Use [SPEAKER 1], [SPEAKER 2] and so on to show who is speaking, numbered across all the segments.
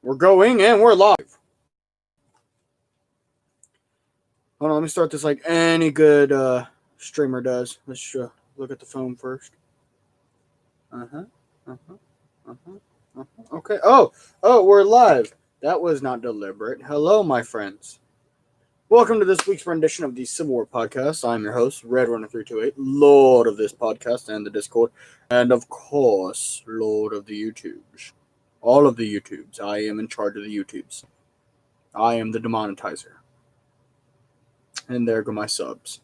[SPEAKER 1] We're going and we're live. Hold on, let me start this like any good streamer does. Let's look at the phone first. Uh-huh. Uh-huh. Uh-huh. Uh-huh. Okay. Oh, we're live. That was not deliberate. Hello, my friends. Welcome to this week's rendition of the Civil War podcast. I'm your host, Redrunner328, Lord of this podcast and the Discord, and of course, Lord of the YouTubes. All of the YouTubes. I am in charge of the YouTubes. I am the demonetizer. And there go my subs.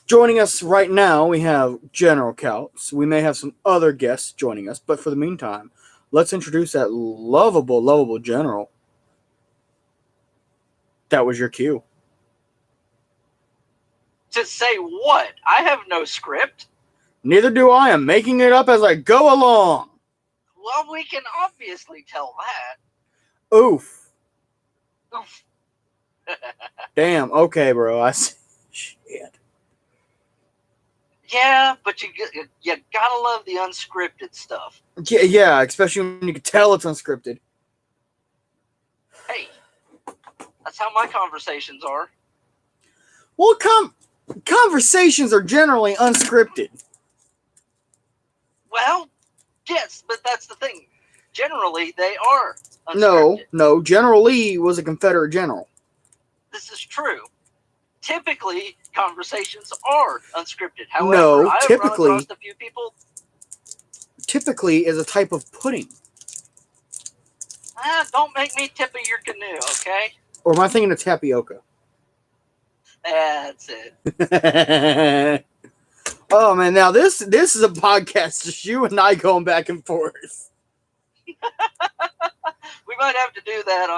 [SPEAKER 1] Joining us right now, we have General Couts. We may have some other guests joining us, but for the meantime, let's introduce that lovable General. That was your cue.
[SPEAKER 2] To say what? I have no script.
[SPEAKER 1] Neither do I. I'm making it up as I go along.
[SPEAKER 2] Well, we can obviously tell that.
[SPEAKER 1] Oof.
[SPEAKER 2] Oof.
[SPEAKER 1] Damn. Okay, bro. I see. Shit.
[SPEAKER 2] Yeah, but you gotta love the unscripted stuff.
[SPEAKER 1] Yeah, especially when you can tell it's unscripted.
[SPEAKER 2] Hey, that's how my conversations are.
[SPEAKER 1] Well, conversations are generally unscripted.
[SPEAKER 2] Well, yes, but that's the thing. Generally, they are unscripted.
[SPEAKER 1] No. General Lee was a Confederate general.
[SPEAKER 2] This is true. Typically, conversations are unscripted. However,
[SPEAKER 1] No,
[SPEAKER 2] I have run across a few people.
[SPEAKER 1] Typically is a type of pudding.
[SPEAKER 2] Don't make me tip of your canoe, okay?
[SPEAKER 1] Or am I thinking of tapioca?
[SPEAKER 2] That's it.
[SPEAKER 1] Oh man, now this is a podcast just you and I going back and forth.
[SPEAKER 2] We might have to do that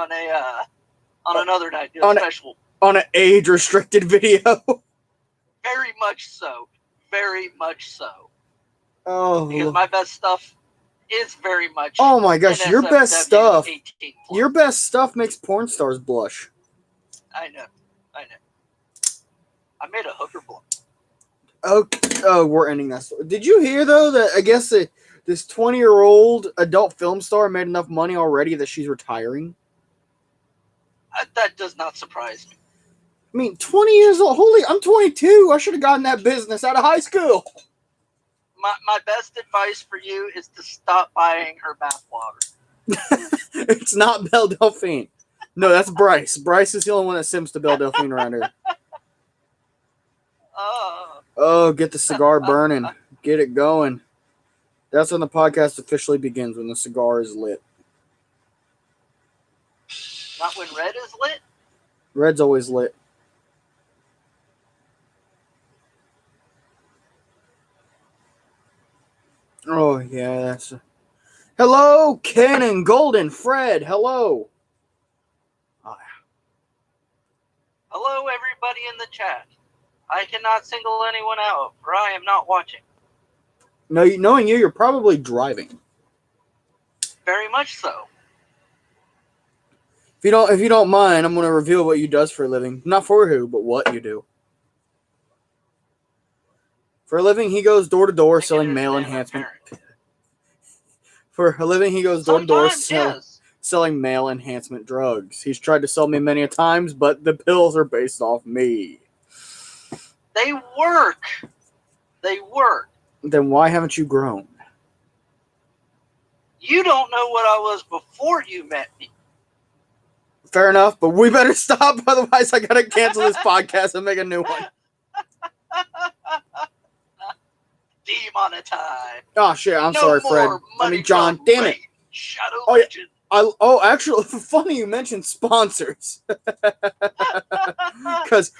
[SPEAKER 2] on another night. Do a special.
[SPEAKER 1] On an age-restricted video.
[SPEAKER 2] Very much so. Very much so.
[SPEAKER 1] Oh.
[SPEAKER 2] Because my best stuff is very much.
[SPEAKER 1] Oh my gosh, your best stuff.
[SPEAKER 2] 18+.
[SPEAKER 1] Your best stuff makes porn stars blush.
[SPEAKER 2] I know. I made a hooker blush.
[SPEAKER 1] Oh, we're ending that story. Did you hear though that I guess this 20-year-old adult film star made enough money already that she's retiring?
[SPEAKER 2] That does not surprise me.
[SPEAKER 1] I mean, 20 years old. Holy, I'm 22. I should have gotten that business out of high school.
[SPEAKER 2] My best advice for you is to stop buying her bathwater.
[SPEAKER 1] It's not Belle Delphine. No, that's Bryce. Bryce is the only one that sims to Belle Delphine around here. Oh, get the cigar burning. Get it going. That's when the podcast officially begins, when the cigar is lit.
[SPEAKER 2] Not when red is lit?
[SPEAKER 1] Red's always lit. Oh, yeah, that's... Hello, Ken and Golden Fred. Hello.
[SPEAKER 2] Hello, everybody in the chat. I cannot single anyone out, for I am not watching.
[SPEAKER 1] No, knowing you're probably driving.
[SPEAKER 2] Very much so.
[SPEAKER 1] If you don't mind, I'm going to reveal what you does for a living. Not for who, but what you do. For a living, he goes door to door selling male enhancement. For a living, he goes door to door selling male enhancement drugs. He's tried to sell me many a times, but the pills are based off me.
[SPEAKER 2] They work.
[SPEAKER 1] Then why haven't you grown?
[SPEAKER 2] You don't know what I was before you met me.
[SPEAKER 1] Fair enough, but we better stop, otherwise I gotta cancel this podcast and make a new one.
[SPEAKER 2] Demonetized.
[SPEAKER 1] Oh shit, I'm sorry, Fred. I mean, John, damn it.
[SPEAKER 2] Shadow
[SPEAKER 1] Legend. Actually, funny you mentioned sponsors. Because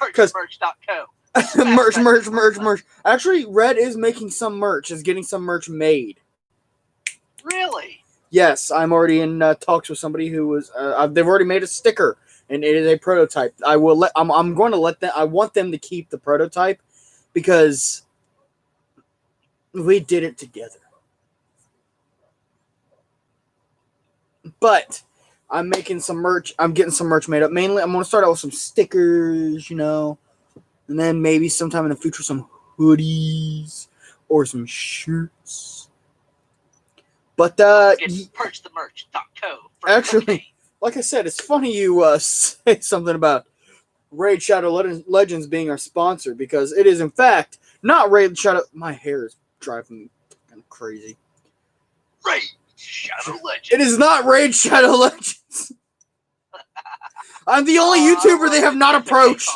[SPEAKER 1] merch. Actually, Red is making some merch. Is getting some merch made.
[SPEAKER 2] Really?
[SPEAKER 1] Yes, I'm already in talks with somebody who was. They've already made a sticker, and it is a prototype. I'm going to let them. I want them to keep the prototype because we did it together. But I'm making some merch. I'm getting some merch made up. Mainly, I'm going to start out with some stickers, and then maybe sometime in the future some hoodies or some shirts. But
[SPEAKER 2] purchthemerch.co.
[SPEAKER 1] Actually, like I said, it's funny you say something about Raid Shadow Legends being our sponsor, because it is in fact not Raid Shadow. My hair is driving me kind of crazy.
[SPEAKER 2] Raid Shadow Legends.
[SPEAKER 1] It is not Raid Shadow Legends. I'm the only YouTuber they have not approached.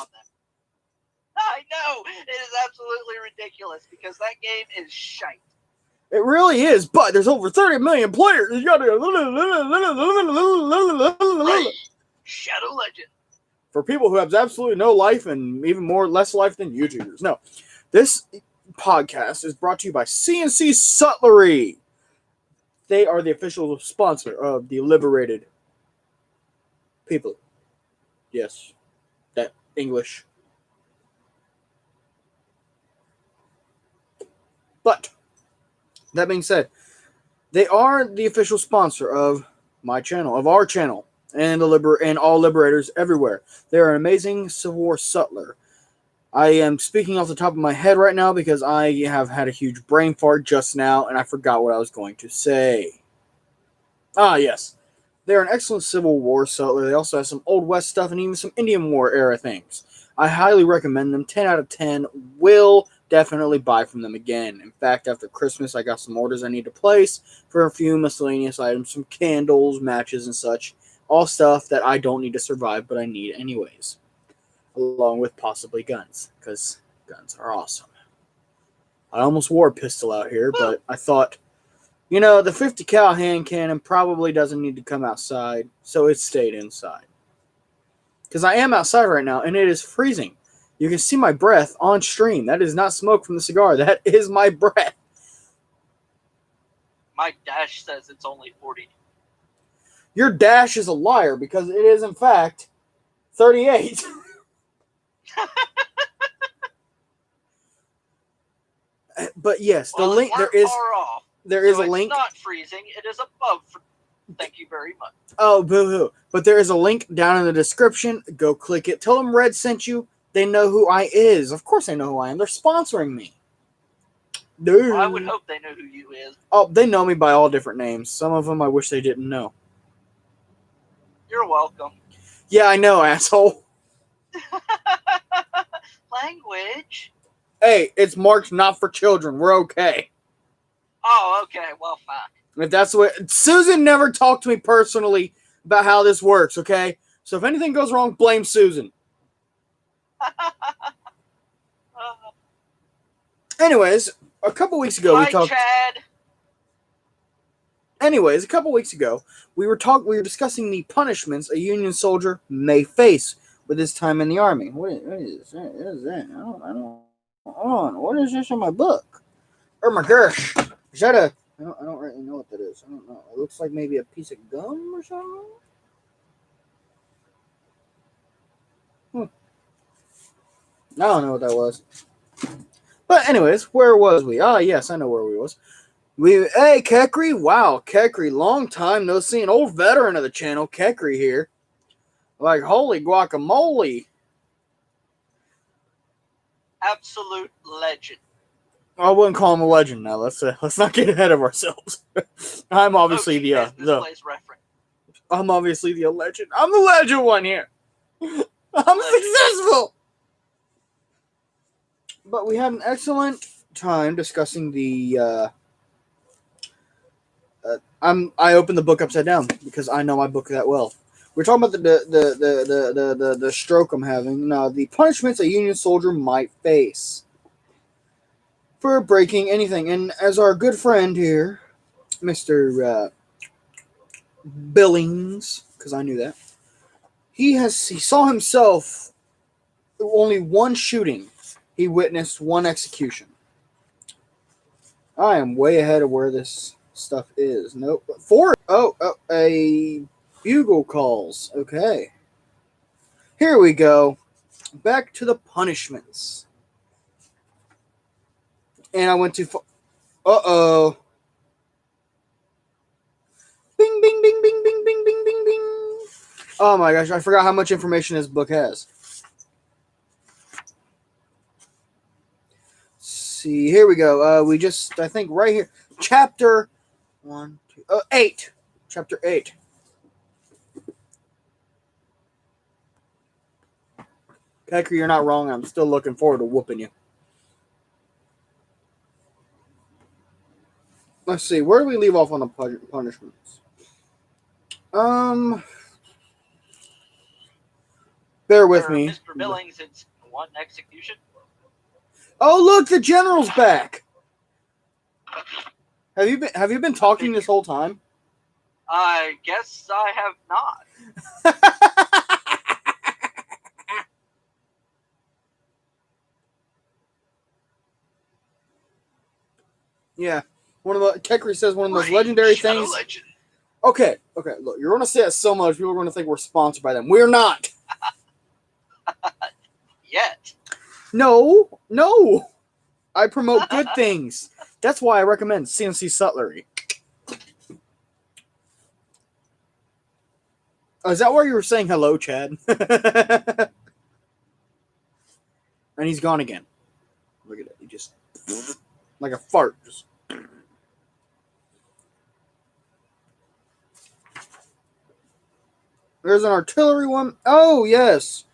[SPEAKER 2] I know! It is absolutely ridiculous because that game is shite.
[SPEAKER 1] It really is, but there's over 30 million players. You gotta
[SPEAKER 2] Shadow Legend.
[SPEAKER 1] For people who have absolutely no life and even less life than YouTubers. No, this podcast is brought to you by CNC Sutlery. They are the official sponsor of the Liberated people. Yes, that English. But that being said, they are the official sponsor of my channel, of our channel, and all Liberators everywhere. They are an amazing Civil War sutler. I am speaking off the top of my head right now because I have had a huge brain fart just now, and I forgot what I was going to say. Ah, yes. They're an excellent Civil War sutler. They also have some Old West stuff and even some Indian War era things. I highly recommend them. 10 out of 10. Will definitely buy from them again. In fact, after Christmas, I got some orders I need to place for a few miscellaneous items, some candles, matches, and such. All stuff that I don't need to survive, but I need anyways. Along with possibly guns, because guns are awesome. I almost wore a pistol out here, but I thought, the 50 cal hand cannon probably doesn't need to come outside, so it stayed inside. Because I am outside right now, and it is freezing. You can see my breath on stream. That is not smoke from the cigar. That is my breath.
[SPEAKER 2] My dash says it's only 40.
[SPEAKER 1] Your dash is a liar, because it is, in fact, 38. But yes, the link there is a link.
[SPEAKER 2] It's not freezing. It is above. Thank you very much.
[SPEAKER 1] Oh, boo-hoo. But there is a link down in the description. Go click it. Tell them Red sent you. They know who I is. Of course they know who I am. They're sponsoring me. Dude.
[SPEAKER 2] Well, I would hope they know who you is.
[SPEAKER 1] Oh, they know me by all different names. Some of them I wish they didn't know.
[SPEAKER 2] You're welcome.
[SPEAKER 1] Yeah, I know, asshole.
[SPEAKER 2] Language.
[SPEAKER 1] Hey, it's marked not for children. We're okay.
[SPEAKER 2] Oh, okay. Well, fine.
[SPEAKER 1] If that's what Susan never talked to me personally about how this works, okay? So if anything goes wrong, blame Susan. Anyways, a couple weeks ago we talked.
[SPEAKER 2] Chad.
[SPEAKER 1] Anyways, a couple weeks ago we were discussing the punishments a Union soldier may face with his time in the army. What is that? I don't. Hold on. What is this in my book? Oh my gosh! Is that a? I don't really know what that is. I don't know. It looks like maybe a piece of gum or something. I don't know what that was. But anyways, where was we? Ah, yes, I know where we was. Hey, Kekri. Wow, Kekri. Long time no see. An old veteran of the channel, Kekri here. Like, holy guacamole.
[SPEAKER 2] Absolute legend.
[SPEAKER 1] I wouldn't call him a legend now. Let's not get ahead of ourselves. I'm obviously I'm obviously the legend. I'm the legend one here. I'm successful. But we had an excellent time discussing the. I opened the book upside down because I know my book that well. We're talking about the stroke I'm having. Now, the punishments a Union soldier might face for breaking anything. And as our good friend here, Mr. Billings, because I knew that, he saw himself only one shooting. He witnessed one execution. I am way ahead of where this stuff is. Nope. A bugle calls. Okay. Here we go. Back to the punishments. And I went too far. Uh-oh. Bing, bing, bing, bing, bing, bing, bing, bing, bing. Oh my gosh, I forgot how much information this book has. See, here we go. I think right here. Chapter 1, 2, 8. Chapter 8. Kecker, you're not wrong. I'm still looking forward to whooping you. Let's see. Where do we leave off on the punishments? Bear with me.
[SPEAKER 2] Mr. Billings, it's one execution.
[SPEAKER 1] Oh, look, the general's back. Have you been talking this whole time?
[SPEAKER 2] I guess I have not.
[SPEAKER 1] Yeah. Kekri says one of the most legendary things.
[SPEAKER 2] Legend.
[SPEAKER 1] Okay, look, you're gonna say it so much, people are gonna think we're sponsored by them. We're not.
[SPEAKER 2] Yet.
[SPEAKER 1] No. I promote good things. That's why I recommend CNC Sutlery. Oh, is that why you were saying hello, Chad? And he's gone again. Look at it. He just like a fart. Just. There's an artillery one. Oh, yes.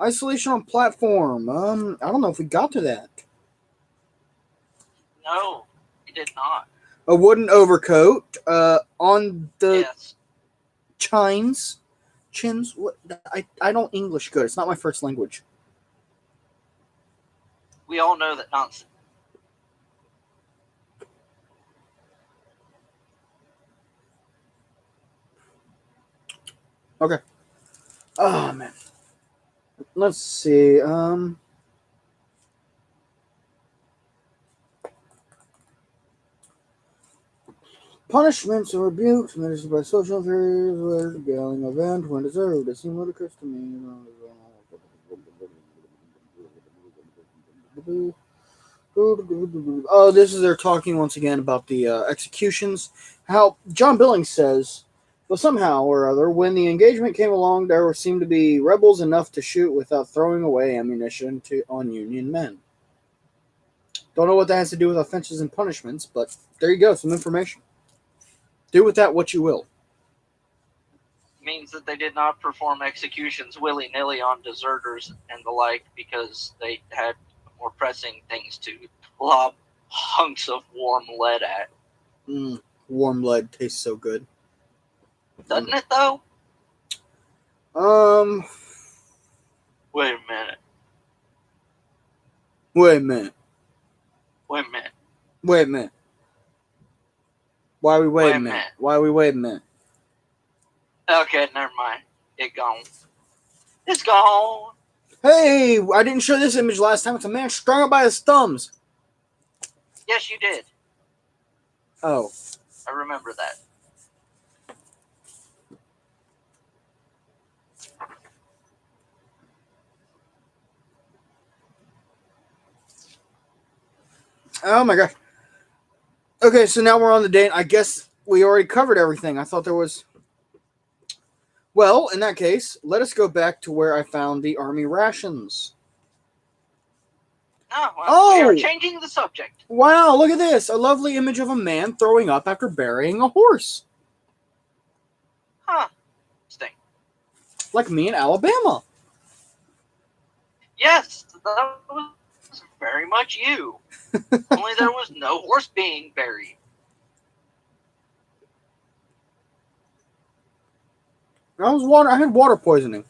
[SPEAKER 1] Isolation on platform. I don't know if we got to that.
[SPEAKER 2] No, he did not.
[SPEAKER 1] A wooden overcoat on the chins. What? I don't English good. It's not my first language.
[SPEAKER 2] We all know that nonsense.
[SPEAKER 1] Okay. Oh, man. Let's see. Punishments or rebukes administered by social theories were the gailing event when deserved. It seemed ludicrous to me. Oh, this is they're talking once again about the executions. How John Billings says, but somehow or other, when the engagement came along, there seemed to be rebels enough to shoot without throwing away ammunition on Union men. Don't know what that has to do with offenses and punishments, but there you go, some information. Do with that what you will.
[SPEAKER 2] Means that they did not perform executions willy-nilly on deserters and the like because they had more pressing things to lob hunks of warm lead at.
[SPEAKER 1] Warm lead tastes so good.
[SPEAKER 2] Doesn't it, though? Wait a minute.
[SPEAKER 1] Wait a minute. Why are we waiting a minute? Why are we waiting a minute?
[SPEAKER 2] Okay, never mind. It's gone.
[SPEAKER 1] Hey, I didn't show this image last time. It's a man strung up by his thumbs.
[SPEAKER 2] Yes, you did.
[SPEAKER 1] Oh.
[SPEAKER 2] I remember that.
[SPEAKER 1] Oh my gosh. Okay, so now we're on the date. I guess we already covered everything. I thought there was... Well, in that case, let us go back to where I found the army rations.
[SPEAKER 2] We are changing the subject.
[SPEAKER 1] Wow, look at this. A lovely image of a man throwing up after burying a horse.
[SPEAKER 2] Huh. Interesting.
[SPEAKER 1] Like me in Alabama.
[SPEAKER 2] Yes, that was very much you. Only there was no horse being buried.
[SPEAKER 1] I had water poisoning.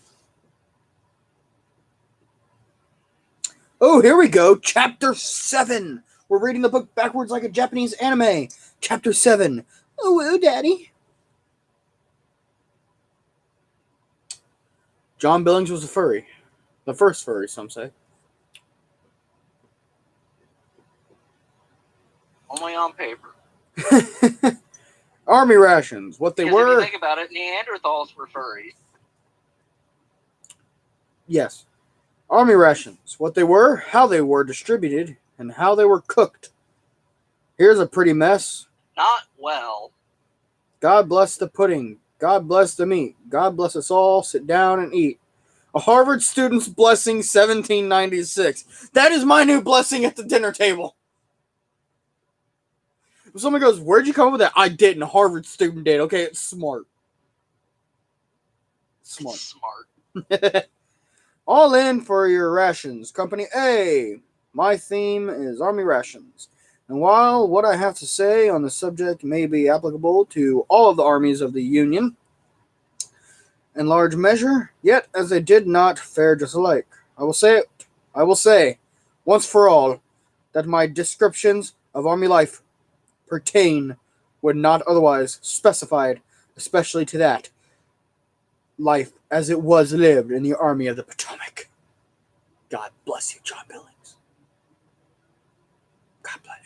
[SPEAKER 1] Oh, here we go. Chapter 7. We're reading the book backwards like a Japanese anime. Chapter 7. Oh, Daddy. John Billings was a furry. The first furry, some say.
[SPEAKER 2] Only on paper.
[SPEAKER 1] Army rations. What they were.
[SPEAKER 2] If you think about it, Neanderthals were furries.
[SPEAKER 1] Yes. Army rations. What they were, how they were distributed, and how they were cooked. Here's a pretty mess.
[SPEAKER 2] Not well.
[SPEAKER 1] God bless the pudding. God bless the meat. God bless us all. Sit down and eat. A Harvard student's blessing, 1796. That is my new blessing at the dinner table. If someone goes, "Where'd you come up with that?" I didn't. A Harvard student did. Okay, it's smart. Smart.
[SPEAKER 2] Smart.
[SPEAKER 1] All in for your rations. Company A. My theme is Army rations. And while what I have to say on the subject may be applicable to all of the armies of the Union, in large measure, yet as they did not fare just alike, I will say, once for all, that my descriptions of Army life pertain when not otherwise specified, especially to that life as it was lived in the Army of the Potomac. God bless you, John Billings. God bless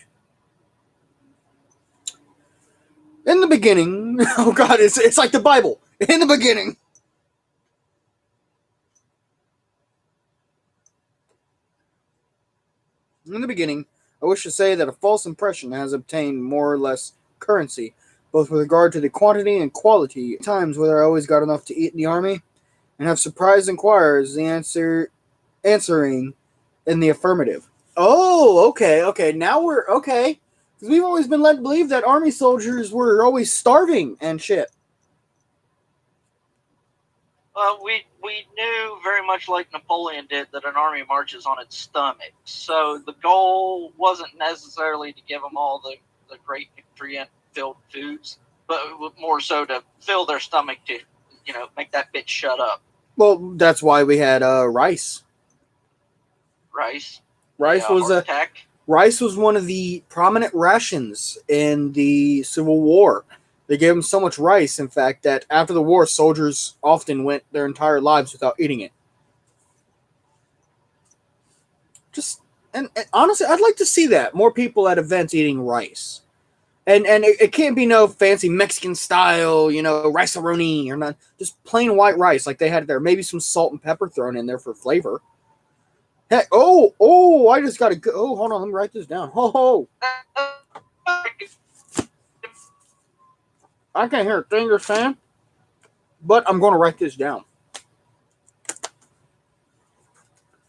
[SPEAKER 1] you. In the beginning, oh God, it's like the Bible. In the beginning. In the beginning, I wish to say that a false impression has obtained more or less currency, both with regard to the quantity and quality. At times, whether I always got enough to eat in the army, and have surprised inquirers answering in the affirmative. Oh, okay. Now we're okay. Because we've always been led to believe that army soldiers were always starving and shit.
[SPEAKER 2] Well, we knew very much like Napoleon did that an army marches on its stomach. So the goal wasn't necessarily to give them all the great nutrient-filled foods, but more so to fill their stomach to, make that bitch shut up.
[SPEAKER 1] Well, that's why we had rice.
[SPEAKER 2] Rice.
[SPEAKER 1] Rice was a
[SPEAKER 2] attack.
[SPEAKER 1] Rice was one of the prominent rations in the Civil War. They gave them so much rice, in fact, that after the war, soldiers often went their entire lives without eating it. And honestly, I'd like to see that. More people at events eating rice. And it can't be no fancy Mexican style, rice-a-roni or not. Just plain white rice like they had there. Maybe some salt and pepper thrown in there for flavor. Heck, I just got to go. Oh, hold on. Let me write this down. I can't hear a thing you're saying, but I'm going to write this down.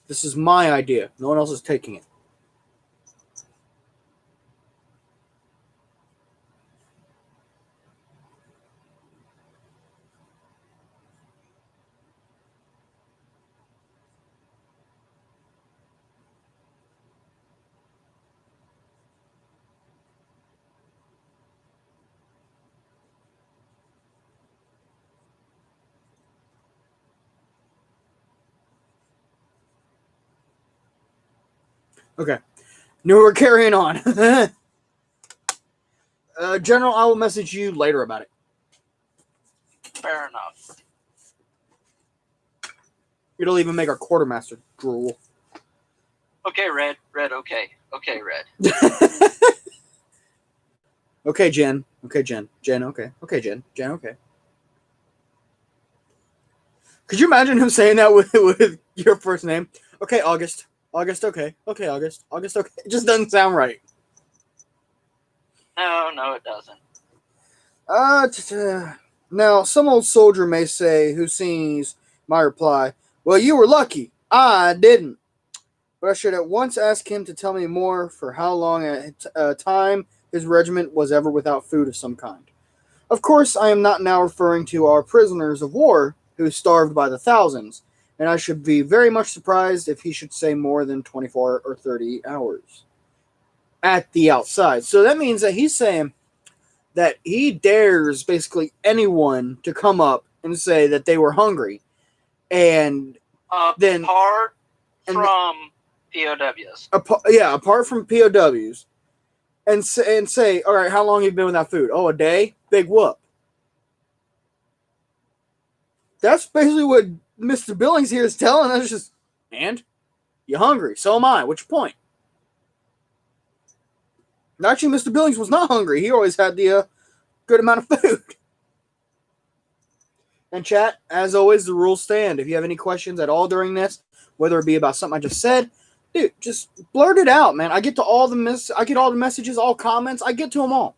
[SPEAKER 1] This is my idea. No one else is taking it. Okay. No, we're carrying on. General, I will message you later about it.
[SPEAKER 2] Fair enough.
[SPEAKER 1] It'll even make our quartermaster drool.
[SPEAKER 2] Okay, Red. Okay, Red.
[SPEAKER 1] Okay, Jen. Okay, Jen. Jen, okay. Okay, Jen. Jen, okay. Could you imagine him saying that with your first name? Okay, August. August, okay. Okay, August. August, okay. It just doesn't sound right.
[SPEAKER 2] No, it doesn't.
[SPEAKER 1] Now, some old soldier may say, who sees my reply, well, you were lucky. I didn't. But I should at once ask him to tell me more for how long at a time his regiment was ever without food of some kind. Of course, I am not now referring to our prisoners of war who starved by the thousands, and I should be very much surprised if he should say more than 24 or 30 hours at the outside. So that means that he's saying that he dares basically anyone to come up and say that they were hungry, and then
[SPEAKER 2] apart from POWs.
[SPEAKER 1] Apart from POWs, and say, all right, how long have you been without food? Oh, a day? Big whoop. That's basically what Mr. Billings here is telling us. Just, and you hungry? So am I. What's your point? Actually, Mr. Billings was not hungry. He always had the good amount of food. And chat, as always, the rules stand. If you have any questions at all during this, whether it be about something I just said, dude, just blurt it out, man. I get to all the messages, all comments. I get to them all.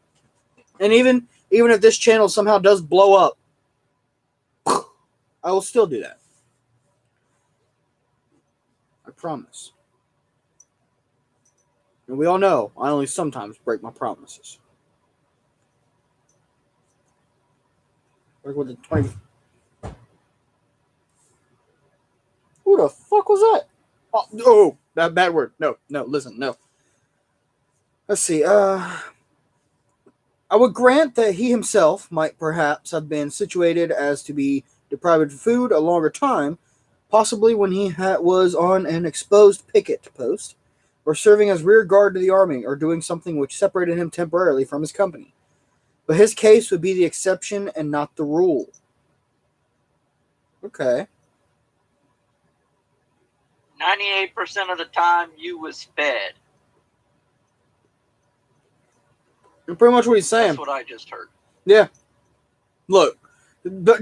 [SPEAKER 1] And even if this channel somehow does blow up, I will still do that. I promise. And we all know I only sometimes break my promises. Like with the 20. Who the fuck was that? Oh, that bad word. No, listen, no. Let's see. I would grant that he himself might perhaps have been situated as to be deprived of food a longer time, possibly when he was on an exposed picket post, or serving as rear guard to the army, or doing something which separated him temporarily from his company. But his case would be the exception and not the rule. Okay.
[SPEAKER 2] 98% of the time, you was fed.
[SPEAKER 1] And pretty much what he's saying.
[SPEAKER 2] That's what I just heard.
[SPEAKER 1] Yeah. Look,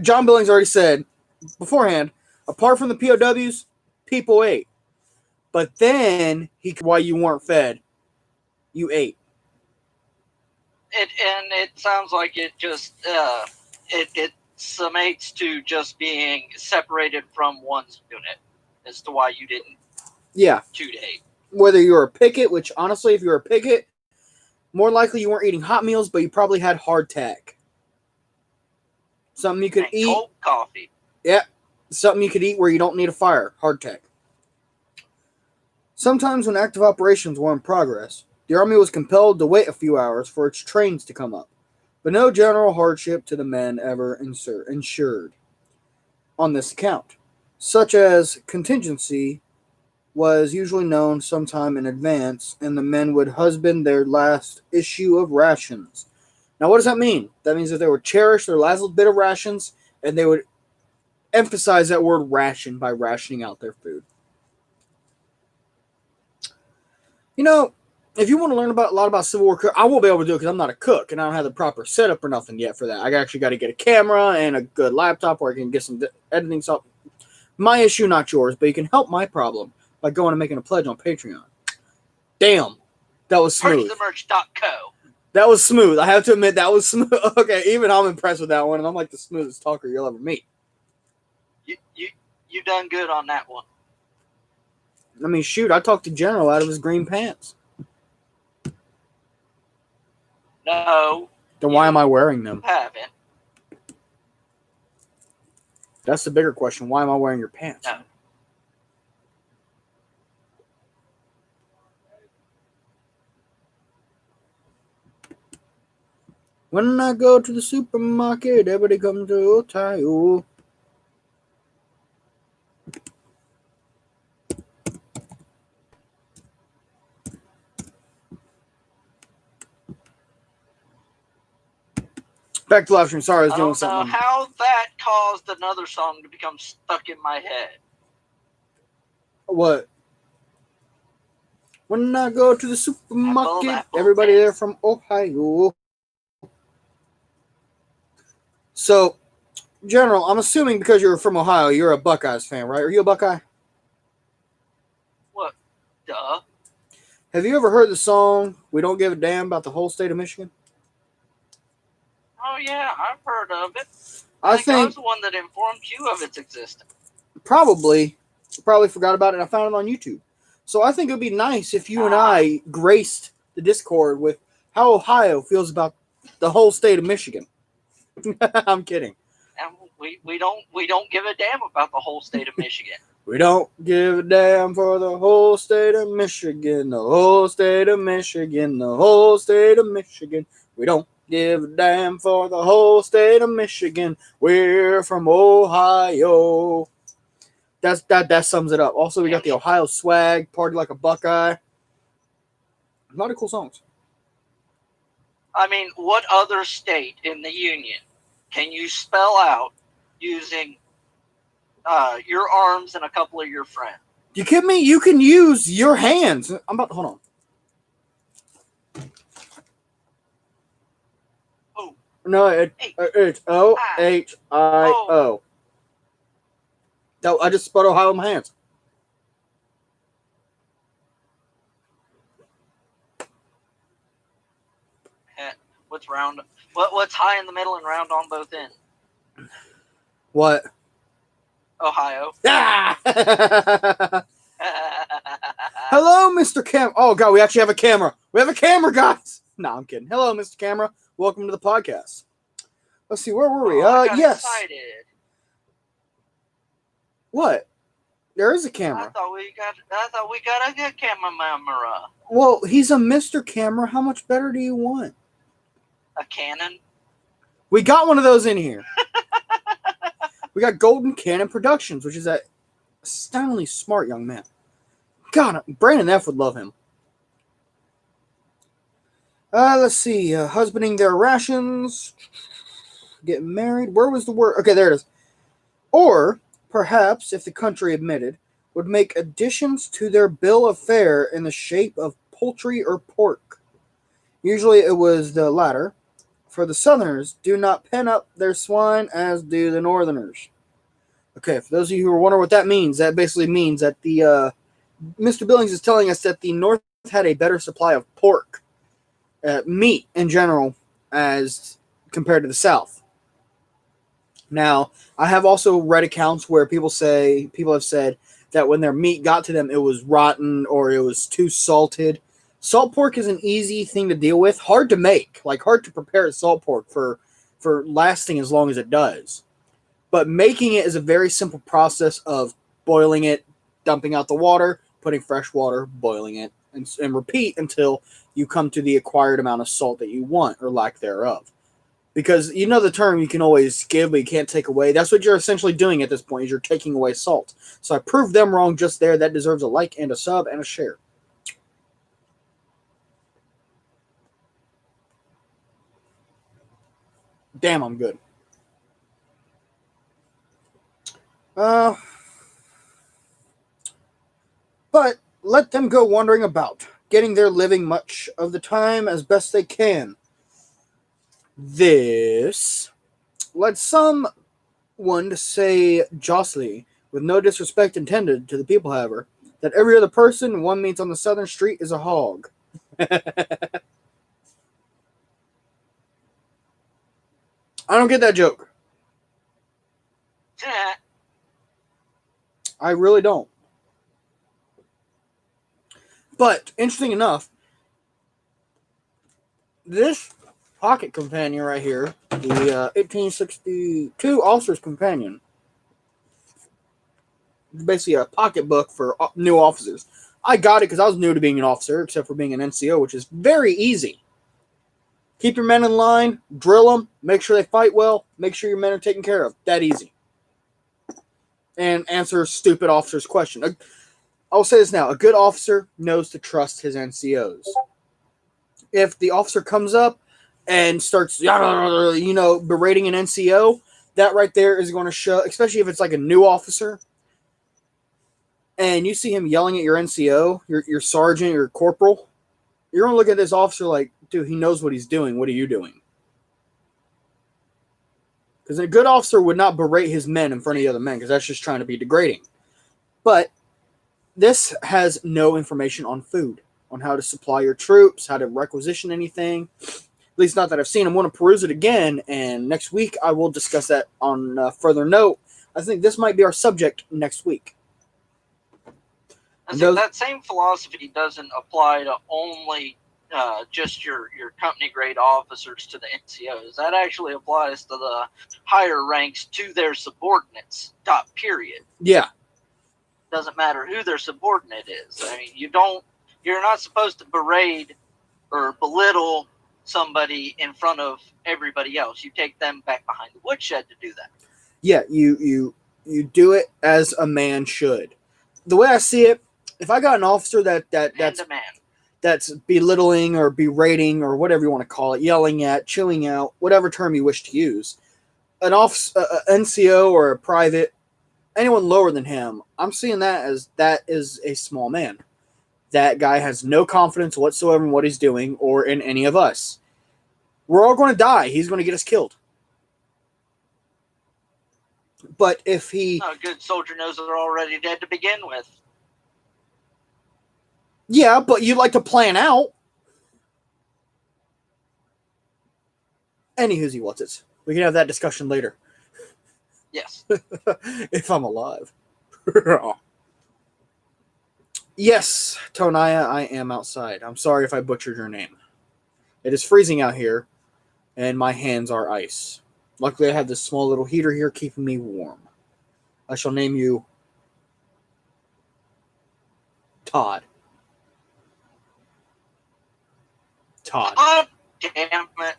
[SPEAKER 1] John Billings already said beforehand, apart from the POWs, people ate. But then, why you weren't fed, you ate.
[SPEAKER 2] It sounds like it just, it summates to just being separated from one's unit as to why you didn't shoot eight.
[SPEAKER 1] Whether you're a picket, which honestly, if you're a picket, more likely you weren't eating hot meals, but you probably had hardtack. Something you could eat.
[SPEAKER 2] Cold coffee.
[SPEAKER 1] Yeah. Something you could eat where you don't need a fire. Hardtack. Sometimes when active operations were in progress, the Army was compelled to wait a few hours for its trains to come up, but no general hardship to the men ever ensured on this account, such as contingency was usually known sometime in advance, and the men would husband their last issue of rations. Now, what does that mean? That means that they would cherish their last little bit of rations, and they would emphasize that word ration by rationing out their food. You know, if you want to learn a lot about Civil War cook, I won't be able to do it because I'm not a cook and I don't have the proper setup or nothing yet for that. I actually got to get a camera and a good laptop where I can get some editing stuff. My issue, not yours, but you can help my problem by going and making a pledge on Patreon. Damn, that was smooth.
[SPEAKER 2] Merchthemerch.co.
[SPEAKER 1] That was smooth. I have to admit, that was smooth. Okay, even I'm impressed with that one, and I'm like the smoothest talker you'll ever meet.
[SPEAKER 2] You done good on that one.
[SPEAKER 1] I mean, shoot, I talked to General out of his green pants.
[SPEAKER 2] No.
[SPEAKER 1] Then why am I wearing them?
[SPEAKER 2] Haven't.
[SPEAKER 1] That's the bigger question. Why am I wearing your pants?
[SPEAKER 2] No.
[SPEAKER 1] When I go to the supermarket, everybody comes to Ohio. Back to live stream. Sorry, I was doing something.
[SPEAKER 2] I don't know how that caused another song to become stuck in my head.
[SPEAKER 1] What? When I go to the supermarket, everybody there from Ohio. So, General, I'm assuming because you're from Ohio, you're a Buckeyes fan, right? Are you a Buckeye?
[SPEAKER 2] What? Duh.
[SPEAKER 1] Have you ever heard the song, We Don't Give a Damn About the Whole State of Michigan?
[SPEAKER 2] Oh, yeah, I've heard of it.
[SPEAKER 1] I think
[SPEAKER 2] I was the one that informed you of its existence.
[SPEAKER 1] Probably forgot about it and I found it on YouTube. So I think it would be nice if you and I graced the Discord with how Ohio feels about the whole state of Michigan. I'm kidding.
[SPEAKER 2] And we don't give a damn about the whole state of Michigan.
[SPEAKER 1] We don't give a damn for the whole state of Michigan, the whole state of Michigan, the whole state of Michigan. We don't give a damn for the whole state of Michigan. We're from Ohio. That sums it up. Also, we got the Ohio swag, Party Like a Buckeye. A lot of cool songs.
[SPEAKER 2] I mean, what other state in the Union can you spell out using your arms and a couple of your friends?
[SPEAKER 1] You kidding me? You can use your hands. Hold on.
[SPEAKER 2] Oh.
[SPEAKER 1] No, it's Ohio. I just spelled Ohio in my hands.
[SPEAKER 2] What's round? What's high in the middle and round on both ends?
[SPEAKER 1] What?
[SPEAKER 2] Ohio.
[SPEAKER 1] Ah! Hello, Mr. Cam. Oh, God, we actually have a camera. We have a camera, guys. No, I'm kidding. Hello, Mr. Camera. Welcome to the podcast. Let's see, where were we?
[SPEAKER 2] I got
[SPEAKER 1] Yes.
[SPEAKER 2] excited.
[SPEAKER 1] What? There is a
[SPEAKER 2] I
[SPEAKER 1] camera.
[SPEAKER 2] thought we got a good camera.
[SPEAKER 1] Well, he's a Mr. Camera. How much better do you want?
[SPEAKER 2] A Canon.
[SPEAKER 1] We got one of those in here. We got Golden Cannon Productions, which is a astoundingly smart young man. God, Brandon F. would love him. Let's see. Husbanding their rations. Getting married. Where was the word? Okay, there it is. Or, perhaps, if the country admitted, would make additions to their bill of fare in the shape of poultry or pork. Usually it was the latter. For the Southerners, do not pen up their swine as do the Northerners. Okay, for those of you who are wondering what that means, that basically means that the Mr. Billings is telling us that the North had a better supply of pork, meat in general, as compared to the South. Now, I have also read accounts where people have said that when their meat got to them, it was rotten or it was too salted. Salt pork is an easy thing to deal with, hard to make, like hard to prepare salt pork for lasting as long as it does. But making it is a very simple process of boiling it, dumping out the water, putting fresh water, boiling it, and repeat until you come to the acquired amount of salt that you want or lack thereof. Because you know the term, you can always give, but you can't take away. That's what you're essentially doing at this point, is you're taking away salt. So I proved them wrong just there. That deserves a like and a sub and a share. Damn, I'm good. But let them go wandering about, getting their living much of the time as best they can. This led someone to say jocosely, with no disrespect intended to the people, however, that every other person one meets on the southern street is a hog. I don't get that joke. I really don't. But, interesting enough, this pocket companion right here, the 1862 Officer's Companion, is basically a pocketbook for new officers. I got it because I was new to being an officer, except for being an NCO, which is very easy. Keep your men in line, drill them, make sure they fight well, make sure your men are taken care of. That easy. And answer stupid officer's question. I'll say this now. A good officer knows to trust his NCOs. If the officer comes up and starts, berating an NCO, that right there is going to show, especially if it's like a new officer, and you see him yelling at your NCO, your sergeant, your corporal, you're going to look at this officer like, dude, he knows what he's doing. What are you doing? Because a good officer would not berate his men in front of the other men, because that's just trying to be degrading. But this has no information on food, on how to supply your troops, how to requisition anything. At least not that I've seen. I'm going to peruse it again, and next week I will discuss that on a further note. I think this might be our subject next week.
[SPEAKER 2] That same philosophy doesn't apply to only just your company grade officers to the NCOs. That actually applies to the higher ranks to their subordinates. Period.
[SPEAKER 1] Yeah.
[SPEAKER 2] Doesn't matter who their subordinate is. I mean, you're not supposed to berate or belittle somebody in front of everybody else. You take them back behind the woodshed to do that.
[SPEAKER 1] Yeah, you do it as a man should. The way I see it, if I got an officer that's belittling or berating or whatever you want to call it, yelling at, chewing out, whatever term you wish to use, an NCO or a private, anyone lower than him, I'm seeing that is a small man. That guy has no confidence whatsoever in what he's doing or in any of us. We're all going to die. He's going to get us killed. But if he...
[SPEAKER 2] A good soldier knows they're already dead to begin with.
[SPEAKER 1] Yeah, but you'd like to plan out. Anywho's what's it? We can have that discussion later.
[SPEAKER 2] Yes.
[SPEAKER 1] If I'm alive. Yes, Tonaya, I am outside. I'm sorry if I butchered your name. It is freezing out here, and my hands are ice. Luckily, I have this small little heater here keeping me warm. I shall name you Todd. Todd.
[SPEAKER 2] Oh, damn it.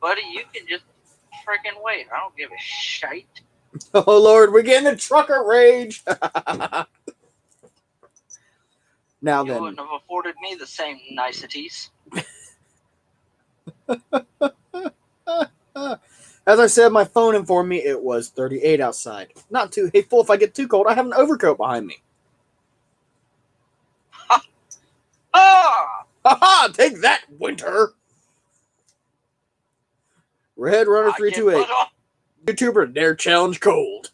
[SPEAKER 2] Buddy, you can just freaking wait. I don't give a shite.
[SPEAKER 1] Oh, Lord, we're getting the trucker rage. Now
[SPEAKER 2] You
[SPEAKER 1] then.
[SPEAKER 2] wouldn't have afforded me the same niceties.
[SPEAKER 1] As I said, my phone informed me it was 38 outside. Not too hateful. If I get too cold, I have an overcoat behind me.
[SPEAKER 2] Ah!
[SPEAKER 1] Ha! Take that, winter! Red Runner 328. YouTuber Dare Challenge Cold.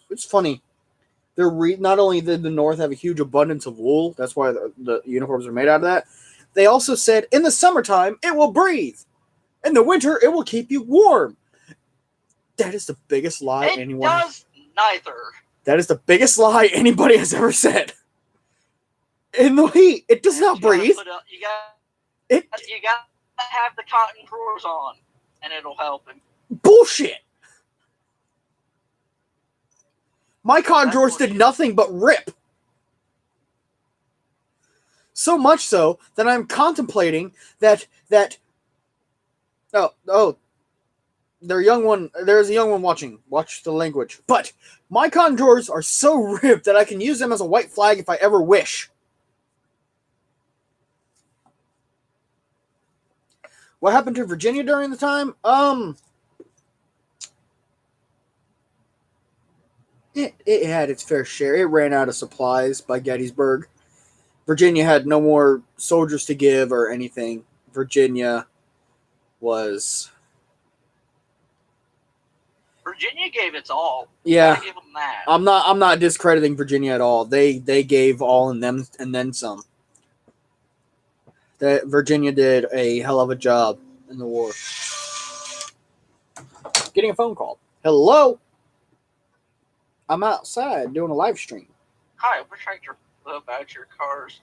[SPEAKER 1] It's funny. Not only did the North have a huge abundance of wool, that's why the uniforms are made out of that, they also said in the summertime it will breathe. In the winter it will keep you warm. That is the biggest lie anyone
[SPEAKER 2] does neither.
[SPEAKER 1] That is the biggest lie anybody has ever said. In the heat, it does not breathe.
[SPEAKER 2] You got to have the cotton drawers on, and it'll help him.
[SPEAKER 1] Bullshit. My cotton drawers did nothing but rip. So much so that I'm contemplating that there's a young one watching. Watch the language. But my cotton drawers are so ripped that I can use them as a white flag if I ever wish. What happened to Virginia during the time? It had its fair share. It ran out of supplies by Gettysburg. Virginia had no more soldiers to give or anything. Virginia
[SPEAKER 2] gave its all.
[SPEAKER 1] Yeah.
[SPEAKER 2] Give them that.
[SPEAKER 1] I'm not discrediting Virginia at all. They gave all and then some. That Virginia did a hell of a job in the war. Getting a phone call. Hello. I'm outside doing a live stream.
[SPEAKER 2] Hi, I wish I could about your cars.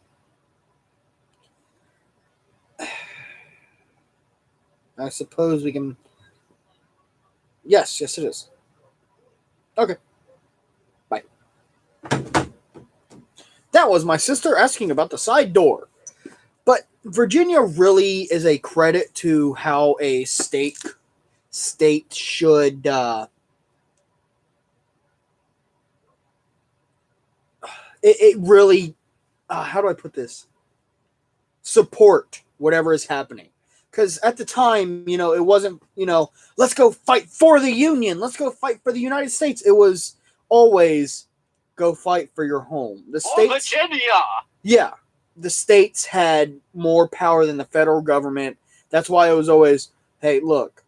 [SPEAKER 1] I suppose we can. Yes, it is. Okay. Bye. That was my sister asking about the side door. But Virginia really is a credit to how a state should it really how do I put this? Support whatever is happening. Because at the time, it wasn't, let's go fight for the Union. Let's go fight for the United States. It was always go fight for your home. The states,
[SPEAKER 2] Virginia!
[SPEAKER 1] Yeah. The states had more power than the federal government. That's why it was always, hey, look,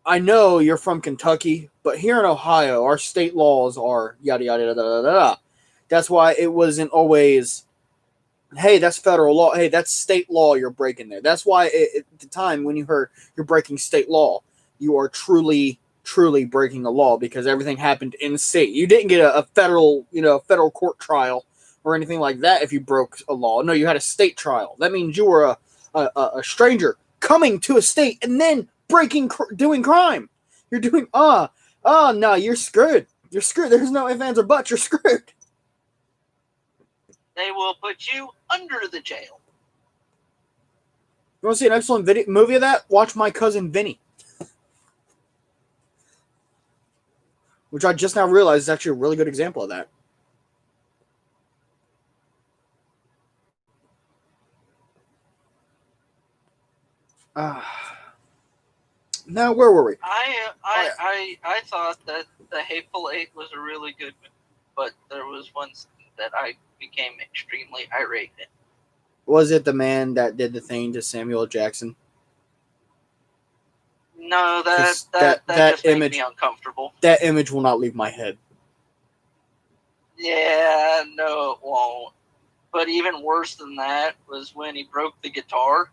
[SPEAKER 1] I know you're from Kentucky, but here in Ohio, our state laws are yada, yada, yada, yada, yada. That's why it wasn't always, hey, that's federal law. Hey, that's state law you're breaking there. That's why at the time when you heard you're breaking state law, you are truly, truly breaking the law because everything happened in state. You didn't get a federal, federal court trial or anything like that if you broke a law. No, you had a state trial. That means you were a stranger coming to a state and then doing crime. You're doing, no, you're screwed. You're screwed. There's no ifs, ands, or buts. You're screwed.
[SPEAKER 2] They will put you under the jail.
[SPEAKER 1] You want to see an excellent movie of that? Watch My Cousin Vinny. Which I just now realized is actually a really good example of that. Now, where were we?
[SPEAKER 2] I thought that The Hateful Eight was a really good movie, but there was one that I became extremely irate at.
[SPEAKER 1] Was it the man that did the thing to Samuel Jackson?
[SPEAKER 2] No, that just made me uncomfortable.
[SPEAKER 1] That image will not leave my head.
[SPEAKER 2] Yeah, no, it won't. But even worse than that was when he broke the guitar.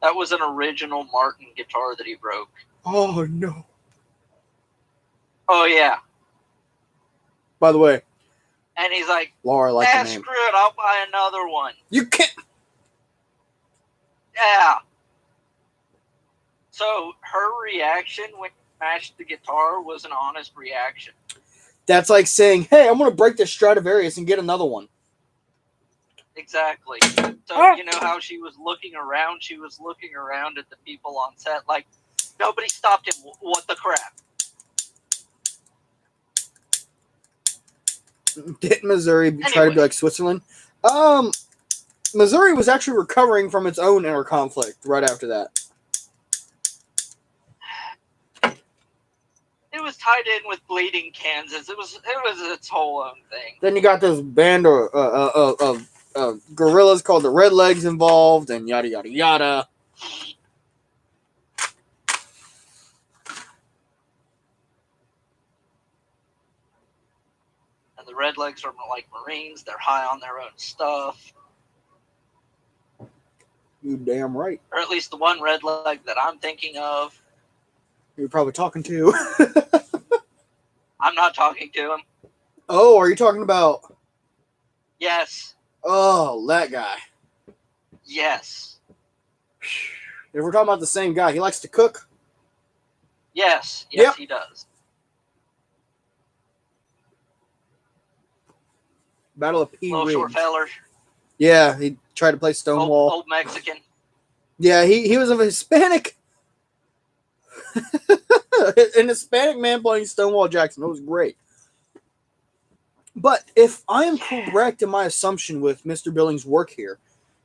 [SPEAKER 2] That was an original Martin guitar that he broke.
[SPEAKER 1] Oh, no.
[SPEAKER 2] Oh, yeah.
[SPEAKER 1] By the way,
[SPEAKER 2] And he's like,
[SPEAKER 1] Laura, I like the name.
[SPEAKER 2] screw it, I'll buy another one.
[SPEAKER 1] You can't.
[SPEAKER 2] Yeah. So her reaction when he smashed the guitar was an honest reaction.
[SPEAKER 1] That's like saying, hey, I'm going to break this Stradivarius and get another one.
[SPEAKER 2] Exactly. So, you know how she was looking around? She was looking around at the people on set like, nobody stopped him. What the crap?
[SPEAKER 1] Didn't Missouri try to be like Switzerland? Missouri was actually recovering from its own inner conflict right after that.
[SPEAKER 2] It was tied in with Bleeding Kansas. It was its whole own thing.
[SPEAKER 1] Then you got this band of guerrillas called the Redlegs involved, and yada yada yada.
[SPEAKER 2] And the Redlegs are like Marines. They're high on their own stuff.
[SPEAKER 1] You damn right.
[SPEAKER 2] Or at least the one Redleg that I'm thinking of.
[SPEAKER 1] You're probably talking to.
[SPEAKER 2] I'm not talking to him.
[SPEAKER 1] Oh, are you talking about?
[SPEAKER 2] Yes.
[SPEAKER 1] Oh, that guy.
[SPEAKER 2] Yes.
[SPEAKER 1] If we're talking about the same guy, he likes to cook.
[SPEAKER 2] Yes. Yes,
[SPEAKER 1] Yep.
[SPEAKER 2] he does.
[SPEAKER 1] Battle of P.
[SPEAKER 2] Little
[SPEAKER 1] Ridge.
[SPEAKER 2] short feller.
[SPEAKER 1] Yeah, he tried to play Stonewall.
[SPEAKER 2] Old Mexican.
[SPEAKER 1] Yeah, he was of a Hispanic. An Hispanic man playing Stonewall Jackson. It was great. But if I am correct in my assumption with Mr. Billings' work here,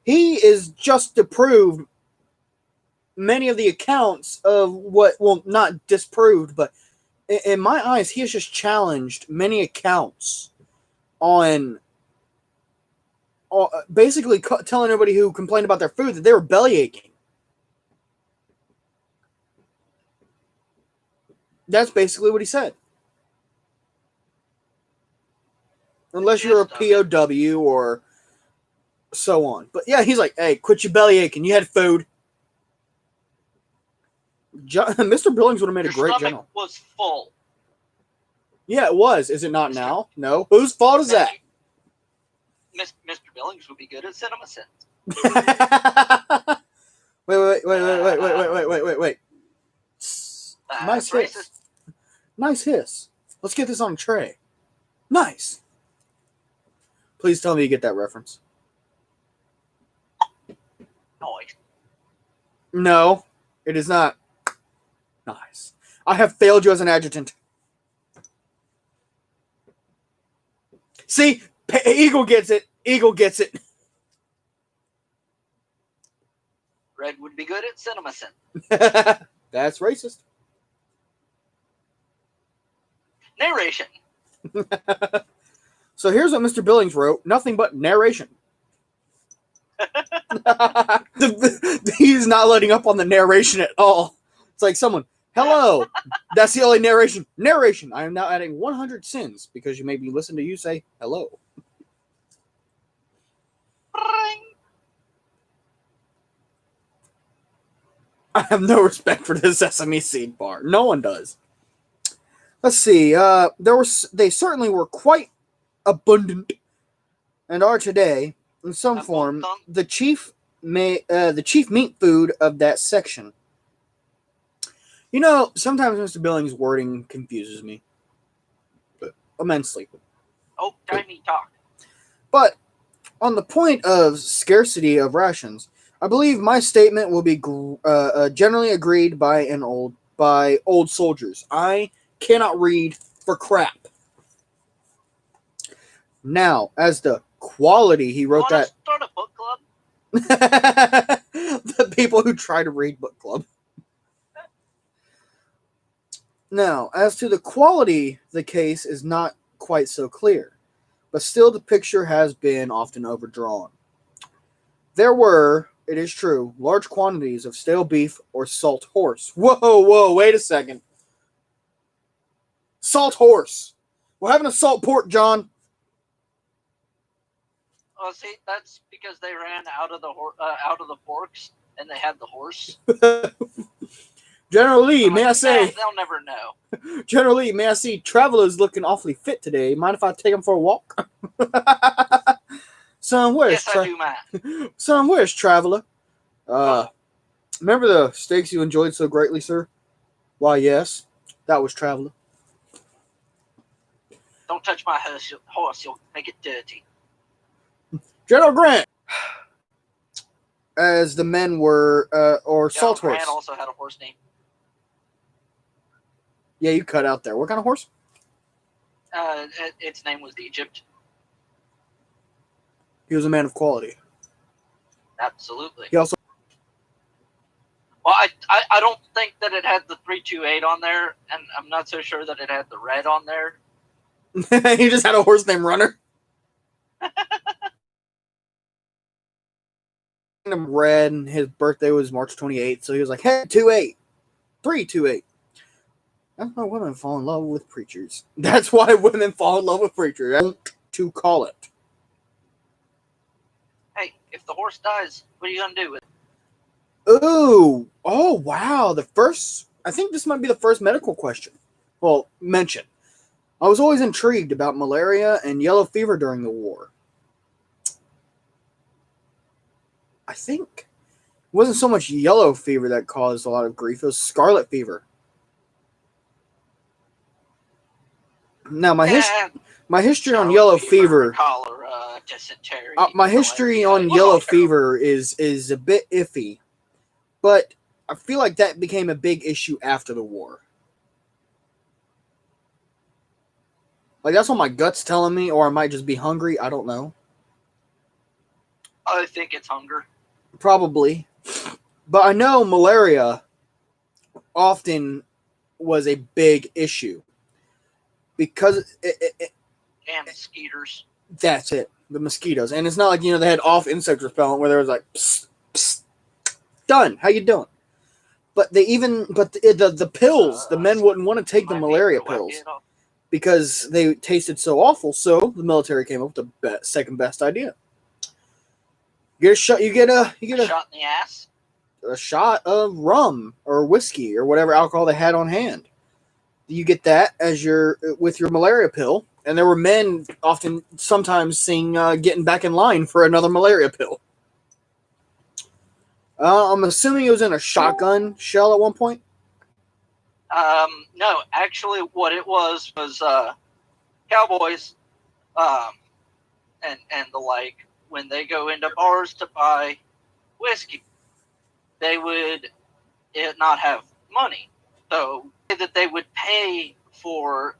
[SPEAKER 1] he is just disproved many of the accounts of what, well, not disproved, but in my eyes, he has just challenged many accounts on basically telling everybody who complained about their food that they were belly aching. That's basically what he said. Unless you're a POW or so on. But yeah, he's like, hey, quit your belly aching. You had food. Mr. Billings would have made a great general.
[SPEAKER 2] Was full.
[SPEAKER 1] Yeah, it was. Is it not now? No. Whose fault is that?
[SPEAKER 2] Mr. Billings would be good at cinema sins.
[SPEAKER 1] Wait. Nice hiss.
[SPEAKER 2] Racist.
[SPEAKER 1] Nice hiss. Let's get this on a tray. Nice. Please tell me you get that reference.
[SPEAKER 2] Noise.
[SPEAKER 1] No, it is not. Nice. I have failed you as an adjutant. See? Eagle gets it. Eagle gets it.
[SPEAKER 2] Red would be good at cinema sin.
[SPEAKER 1] That's racist.
[SPEAKER 2] Narration.
[SPEAKER 1] So here's what Mr. Billings wrote. Nothing but narration. He's not letting up on the narration at all. It's like someone, hello. That's the only narration. Narration. I am now adding 100 sins because you made me listen to you say hello. I have no respect for this sesame seed bar. No one does. Let's see. They certainly were quite abundant, and are today in some form the chief meat food of that section. You know, sometimes Mr. Billings' wording confuses me, but immensely.
[SPEAKER 2] Oh, timey talk.
[SPEAKER 1] But on the point of scarcity of rations, I believe my statement will be generally agreed by old soldiers. I cannot read for crap. Now, as the quality, he wrote that.
[SPEAKER 2] Start a book club?
[SPEAKER 1] The people who try to read book club. Now, as to the quality, the case is not quite so clear, but still the picture has been often overdrawn. There were, it is true, large quantities of stale beef or salt horse. Whoa, wait a second. Salt horse. We're having a salt pork, John.
[SPEAKER 2] Oh, see, that's because they ran out of the porks and they had the horse.
[SPEAKER 1] General Lee, may I
[SPEAKER 2] Nah,
[SPEAKER 1] say,
[SPEAKER 2] they'll never know.
[SPEAKER 1] General Lee, may I see Traveler's looking awfully fit today. Mind if I take him for a walk? Son, where's
[SPEAKER 2] Yes, I do mind.
[SPEAKER 1] Son, where's Traveler? Remember the steaks you enjoyed so greatly, sir? Why, yes, that was Traveler.
[SPEAKER 2] Don't touch my horse, you'll make it dirty.
[SPEAKER 1] General Grant! As the men were, or
[SPEAKER 2] General
[SPEAKER 1] Salt
[SPEAKER 2] Grant
[SPEAKER 1] Horse.
[SPEAKER 2] also had a horse name.
[SPEAKER 1] Yeah, you cut out there. What kind of horse?
[SPEAKER 2] Its name was Egypt.
[SPEAKER 1] He was a man of quality.
[SPEAKER 2] Absolutely.
[SPEAKER 1] He also...
[SPEAKER 2] Well, I don't think that it had the 328 on there, and I'm not so sure that it had the red on there.
[SPEAKER 1] He just had a horse named Runner. Him red, and his birthday was March 28th, so he was like, hey, 28. 328. That's why women fall in love with preachers. That's why women fall in love with preachers. That's to call it.
[SPEAKER 2] Hey, if the horse dies, what are you going to do with it?
[SPEAKER 1] Ooh. Oh, wow. I think this might be the first medical question. Well, mention. I was always intrigued about malaria and yellow fever during the war. I think it wasn't so much yellow fever that caused a lot of grief. It was scarlet fever. Now, my history on yellow fever,
[SPEAKER 2] cholera, dysentery,
[SPEAKER 1] my history on yellow fever is a bit iffy, but I feel like that became a big issue after the war. Like, that's what my gut's telling me, or I might just be hungry. I don't know.
[SPEAKER 2] I think it's hunger.
[SPEAKER 1] Probably. But I know malaria often was a big issue. Because
[SPEAKER 2] And mosquitoes.
[SPEAKER 1] That's it. The mosquitoes. And it's not like, they had off insect repellent where there was like, psst, psst, done. How you doing? But the pills, the men wouldn't want to take the malaria pills because they tasted so awful. So the military came up with the second best idea. You get a shot. You get a
[SPEAKER 2] shot in the ass.
[SPEAKER 1] A shot of rum or whiskey or whatever alcohol they had on hand. You get that as with your malaria pill, and there were men sometimes seen getting back in line for another malaria pill. I'm assuming it was in a shotgun shell at one point.
[SPEAKER 2] No, actually, what it was cowboys, and the like. When they go into bars to buy whiskey, they would not have money, so that they would pay for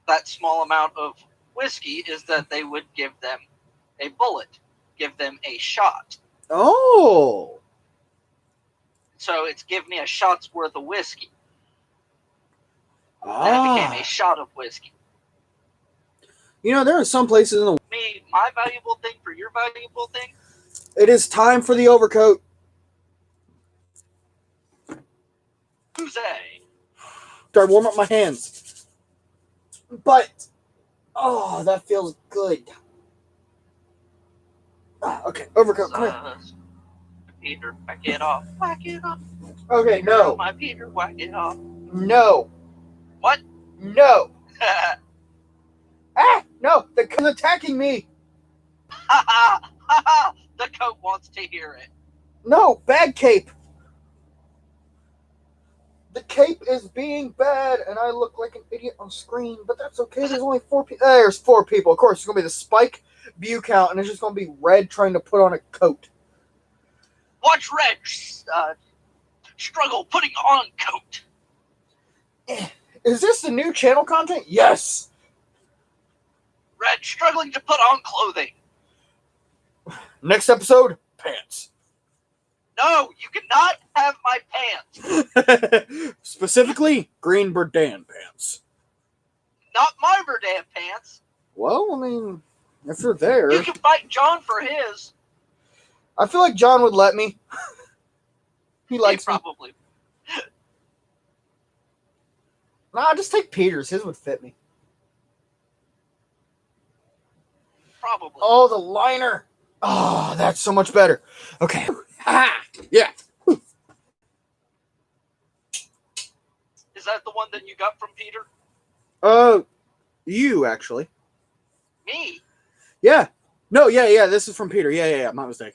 [SPEAKER 2] that small amount of whiskey is that they would give them a bullet, give them a shot.
[SPEAKER 1] Oh.
[SPEAKER 2] So it's give me a shot's worth of whiskey.
[SPEAKER 1] Ah.
[SPEAKER 2] And it became a shot of whiskey.
[SPEAKER 1] There are some places in the...
[SPEAKER 2] Me, my valuable thing for your valuable thing?
[SPEAKER 1] It is time for the overcoat.
[SPEAKER 2] Who's a?
[SPEAKER 1] Start warm up my hands. But, that feels good. Okay, overcoat, come here.
[SPEAKER 2] Peter, whack it off. Whack it off.
[SPEAKER 1] Okay, no.
[SPEAKER 2] My Peter, whack it off.
[SPEAKER 1] No.
[SPEAKER 2] What?
[SPEAKER 1] No. No, the coat's attacking me.
[SPEAKER 2] Ha ha ha ha! The coat wants to hear it.
[SPEAKER 1] No, bad cape. The cape is being bad, and I look like an idiot on screen, but that's okay. There's only 4 people. There's 4 people. Of course, it's going to be the Spike view count, and it's just going to be Red trying to put on a coat.
[SPEAKER 2] Watch Red struggle putting on coat.
[SPEAKER 1] Is this the new channel content? Yes.
[SPEAKER 2] Red struggling to put on clothing.
[SPEAKER 1] Next episode, pants.
[SPEAKER 2] No, you cannot have my pants.
[SPEAKER 1] Specifically, green Berdan pants.
[SPEAKER 2] Not my Berdan pants.
[SPEAKER 1] Well, I mean, if you're there.
[SPEAKER 2] You can fight John for his.
[SPEAKER 1] I feel like John would let me. He likes me.
[SPEAKER 2] Probably.
[SPEAKER 1] Nah, just take Peter's. His would fit me.
[SPEAKER 2] Probably.
[SPEAKER 1] Oh, the liner. Oh, that's so much better. Okay. Ha! Yeah.
[SPEAKER 2] that the one that you got from Peter?
[SPEAKER 1] You actually.
[SPEAKER 2] Me?
[SPEAKER 1] Yeah. No, yeah. This is from Peter. Yeah. My mistake.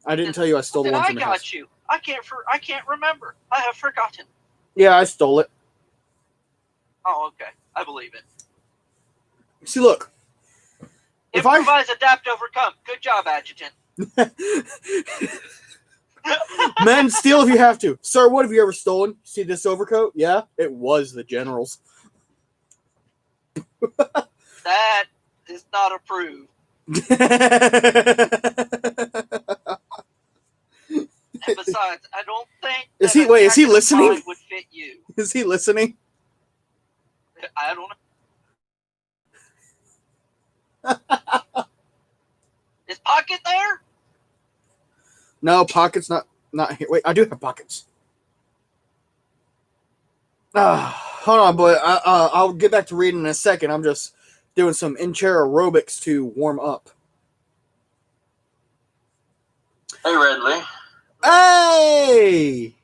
[SPEAKER 1] I didn't tell you I stole the
[SPEAKER 2] Then
[SPEAKER 1] one
[SPEAKER 2] I
[SPEAKER 1] from your house.
[SPEAKER 2] got you. I can't remember. I have forgotten.
[SPEAKER 1] Yeah, I stole it.
[SPEAKER 2] Oh, okay. I believe it.
[SPEAKER 1] See, look. If
[SPEAKER 2] Improvise, adapt, overcome. Good job, Adjutant.
[SPEAKER 1] Men, steal if you have to. Sir, what have you ever stolen? See this overcoat? Yeah, it was the general's.
[SPEAKER 2] That is not approved. And besides, I don't think
[SPEAKER 1] Is he listening?
[SPEAKER 2] would fit you.
[SPEAKER 1] Is he listening?
[SPEAKER 2] I don't know. Is Pocket there?
[SPEAKER 1] No, Pocket's not here. Wait, I do have Pockets. Hold on, boy. I'll get back to reading in a second. I'm just doing some in-chair aerobics to warm up.
[SPEAKER 3] Hey, Redley.
[SPEAKER 1] Hey!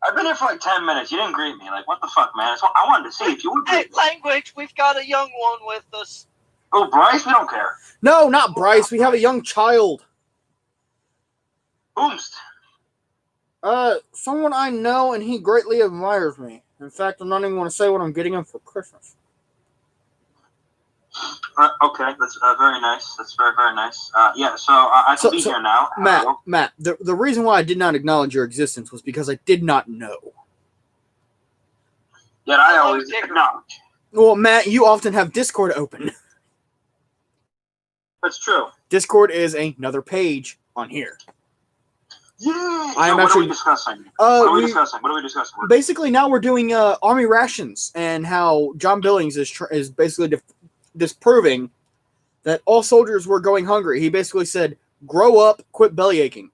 [SPEAKER 3] I've been here for like 10 minutes. You didn't greet me. Like, what the fuck, man? I wanted to see if you would
[SPEAKER 2] Hey,
[SPEAKER 3] greet me.
[SPEAKER 2] language. We've got a young one with us.
[SPEAKER 3] Oh, Bryce? We don't care.
[SPEAKER 1] No, not Bryce. We have a young child.
[SPEAKER 3] Boomst.
[SPEAKER 1] Someone I know, and he greatly admires me. In fact, I'm not even going to say what I'm getting him for Christmas.
[SPEAKER 3] Okay, that's very nice. That's very, very nice. Yeah, so I can be here now.
[SPEAKER 1] Matt, the reason why I did not acknowledge your existence was because I did not know.
[SPEAKER 3] Yeah, I always acknowledge.
[SPEAKER 1] Well, Matt, you often have Discord open.
[SPEAKER 3] That's true.
[SPEAKER 1] Discord is another page on here.
[SPEAKER 3] Yeah.
[SPEAKER 1] I am
[SPEAKER 3] what
[SPEAKER 1] actually
[SPEAKER 3] are we discussing? What are we discussing?
[SPEAKER 1] Basically, now we're doing army rations and how John Billings is basically disproving that all soldiers were going hungry. He basically said, "Grow up, quit belly aching."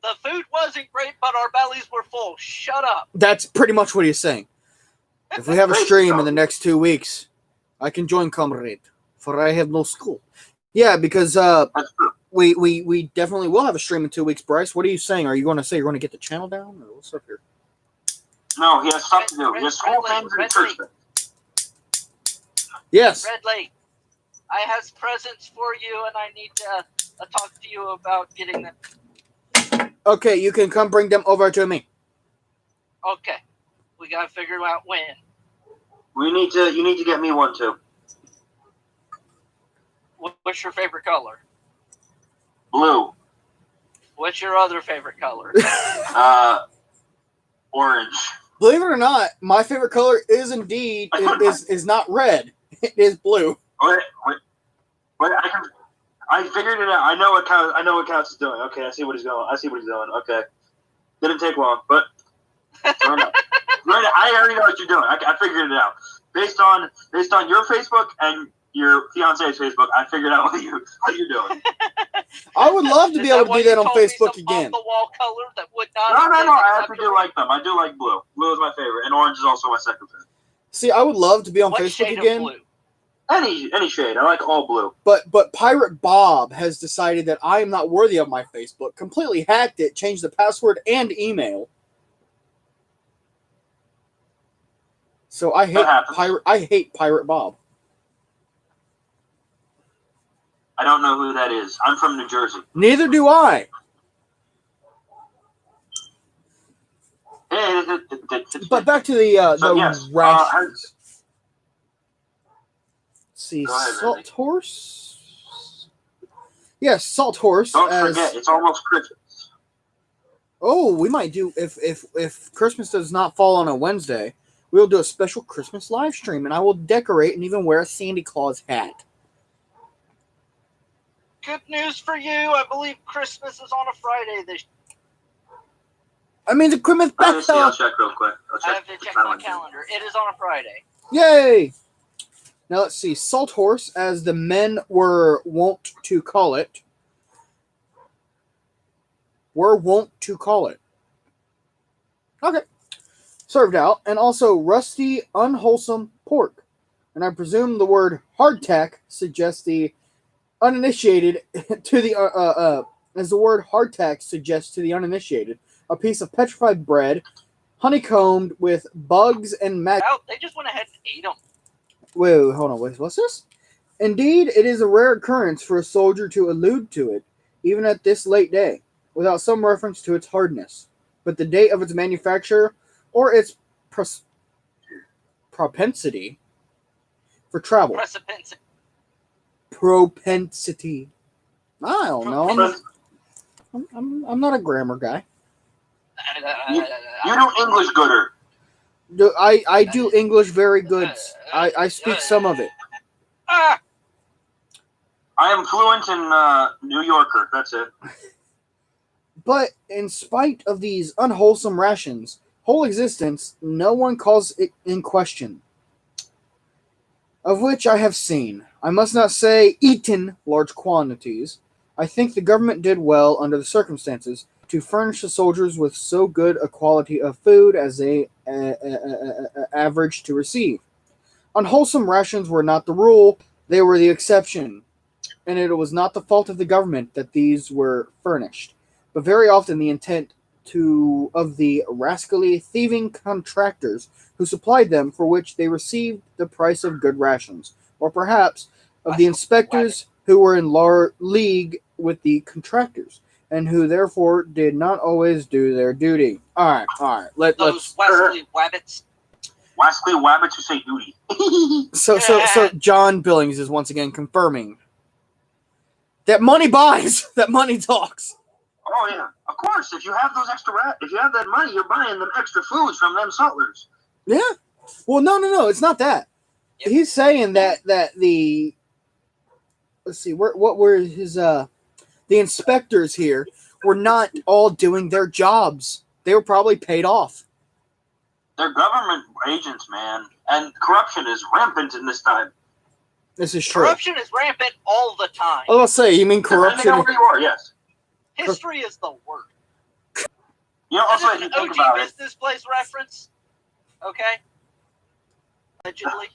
[SPEAKER 2] The food wasn't great, but our bellies were full. Shut up.
[SPEAKER 1] That's pretty much what he's saying. If we have a stream in the next 2 weeks, I can join, comrade, for I have no school. Yeah, because we definitely will have a stream in 2 weeks, Bryce. What are you saying? Are you going to say you're going to get the channel down? Or what's up here?
[SPEAKER 3] No, he has stuff to do. He has school things and church things.
[SPEAKER 1] Yes.
[SPEAKER 2] Red Lake, I have presents for you, and I need to talk to you about getting them.
[SPEAKER 1] Okay, you can come bring them over to me.
[SPEAKER 2] Okay. We got to figure out when.
[SPEAKER 3] You need to get me one, too.
[SPEAKER 2] What's your favorite color?
[SPEAKER 3] Blue.
[SPEAKER 2] What's your other favorite color?
[SPEAKER 3] Orange.
[SPEAKER 1] Believe it or not, my favorite color is indeed is not red. It is blue.
[SPEAKER 3] Wait! I figured it out. I know what Counts is doing. Okay, I see what he's doing. Okay, didn't take long, but I already know what you're doing. I figured it out based on your Facebook and your fiance's Facebook. I figured out what you're doing.
[SPEAKER 1] I would love to be able to do that on Facebook again.
[SPEAKER 2] The wall color that would not.
[SPEAKER 3] No. I actually do like them. I do like blue. Blue is my favorite, and orange is also my second favorite.
[SPEAKER 1] See, I would love to be on
[SPEAKER 2] What
[SPEAKER 1] Facebook
[SPEAKER 2] shade
[SPEAKER 1] again.
[SPEAKER 2] Of blue?
[SPEAKER 3] Any shade. I like all blue.
[SPEAKER 1] But Pirate Bob has decided that I am not worthy of my Facebook. Completely hacked it, changed the password and email. So I hate Pirate Bob.
[SPEAKER 3] I don't know who that is. I'm from New Jersey.
[SPEAKER 1] Neither do I. But back to the rations. See,
[SPEAKER 3] ahead,
[SPEAKER 1] Salt
[SPEAKER 3] Randy.
[SPEAKER 1] Horse. Yes, Salt Horse.
[SPEAKER 3] Don't forget, it's almost Christmas.
[SPEAKER 1] Oh, we might do if Christmas does not fall on a Wednesday, we'll do a special Christmas live stream, and I will decorate and even wear a Santa Claus hat.
[SPEAKER 2] Good news for you. I believe Christmas is on a Friday this.
[SPEAKER 1] I mean, the Christmas
[SPEAKER 3] I'll check real quick.
[SPEAKER 2] I have to check my calendar. It is on a Friday.
[SPEAKER 1] Yay! Now let's see. Salt Horse, as the men were wont to call it. Okay. Served out. And also rusty, unwholesome pork. And I presume the word hardtack suggests the uninitiated to the as the word hardtack suggests to the uninitiated, a piece of petrified bread, honeycombed with bugs and maggots.
[SPEAKER 2] Oh, they just went ahead and ate them.
[SPEAKER 1] Wait, hold on. What's this? Indeed, it is a rare occurrence for a soldier to allude to it, even at this late day, without some reference to its hardness. But the date of its manufacture, or its propensity for travel. Propensity. I don't know. I'm not a grammar guy.
[SPEAKER 3] You do English gooder.
[SPEAKER 1] I do English very good. I speak some of it.
[SPEAKER 2] Ah!
[SPEAKER 3] I am fluent in New Yorker. That's it.
[SPEAKER 1] But in spite of these unwholesome rations, whole existence, no one calls it in question. Of which I have seen, I must not say eaten large quantities. I think the government did well under the circumstances to furnish the soldiers with so good a quality of food as they averaged to receive. Unwholesome rations were not the rule, they were the exception, and it was not the fault of the government that these were furnished, but very often the intent of the rascally thieving contractors who supplied them, for which they received the price of good rations, or perhaps of the inspectors who were in league with the contractors, and who therefore did not always do their duty. All right.
[SPEAKER 2] Those Wesley Wabbits.
[SPEAKER 3] Wesley Wabbits who say duty.
[SPEAKER 1] So John Billings is once again confirming that money buys, that money talks.
[SPEAKER 3] Oh yeah, of course. If you have those if you have that money, you're buying them extra foods from them sutlers.
[SPEAKER 1] Yeah. Well, no. It's not that. Yep. He's saying that the let's see, what were his the inspectors here were not all doing their jobs. They were probably paid off.
[SPEAKER 3] They're government agents, man, and corruption is rampant in this time.
[SPEAKER 1] This is true.
[SPEAKER 2] Corruption is rampant all the time.
[SPEAKER 1] Oh, I'll say, you mean corruption?
[SPEAKER 3] Depending on where you are, yes.
[SPEAKER 2] History is the worst.
[SPEAKER 3] You know, also, if you think about it,
[SPEAKER 2] business place reference. Okay. Allegedly.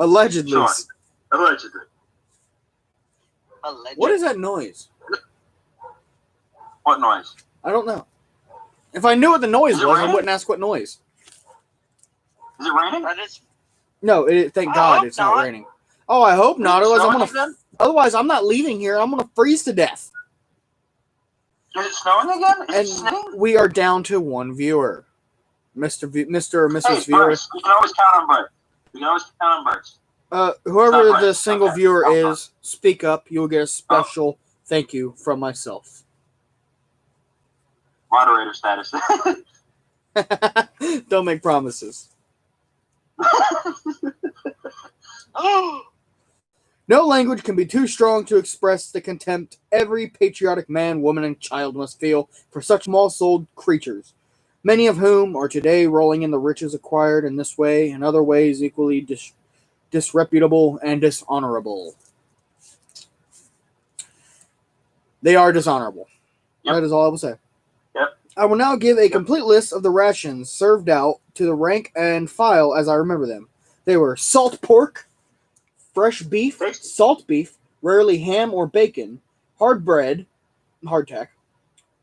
[SPEAKER 1] Allegedly.
[SPEAKER 3] Sure. Allegedly.
[SPEAKER 1] What is that noise?
[SPEAKER 3] What noise?
[SPEAKER 1] I don't know. If I knew what the noise was,
[SPEAKER 3] raining?
[SPEAKER 1] I wouldn't ask what noise.
[SPEAKER 3] Is it raining?
[SPEAKER 2] That is.
[SPEAKER 1] No, thank God it's not raining. Oh, I hope not. Otherwise, I'm not leaving here. I'm gonna freeze to death.
[SPEAKER 3] Is it snowing again? Is it
[SPEAKER 1] And
[SPEAKER 3] snowing?
[SPEAKER 1] we are down to one viewer, Mr. or Mrs.
[SPEAKER 3] Hey,
[SPEAKER 1] Viewer.
[SPEAKER 3] Bryce, you can always count on Bryce. You can always count on Bryce.
[SPEAKER 1] Whoever
[SPEAKER 3] Stop,
[SPEAKER 1] the
[SPEAKER 3] Bryce.
[SPEAKER 1] single
[SPEAKER 3] Okay.
[SPEAKER 1] viewer
[SPEAKER 3] Stop.
[SPEAKER 1] is, speak up. You'll get a special thank you from myself.
[SPEAKER 3] Moderator status.
[SPEAKER 1] Don't make promises.
[SPEAKER 2] Oh.
[SPEAKER 1] No language can be too strong to express the contempt every patriotic man, woman, and child must feel for such small-souled creatures, many of whom are today rolling in the riches acquired in this way and other ways equally disreputable and dishonorable. They are dishonorable.
[SPEAKER 3] Yep.
[SPEAKER 1] That is all I will say.
[SPEAKER 3] Yep.
[SPEAKER 1] I will now give a complete list of the rations served out to the rank and file as I remember them. They were salt pork, fresh beef, salt beef, rarely ham or bacon, hard bread, hardtack,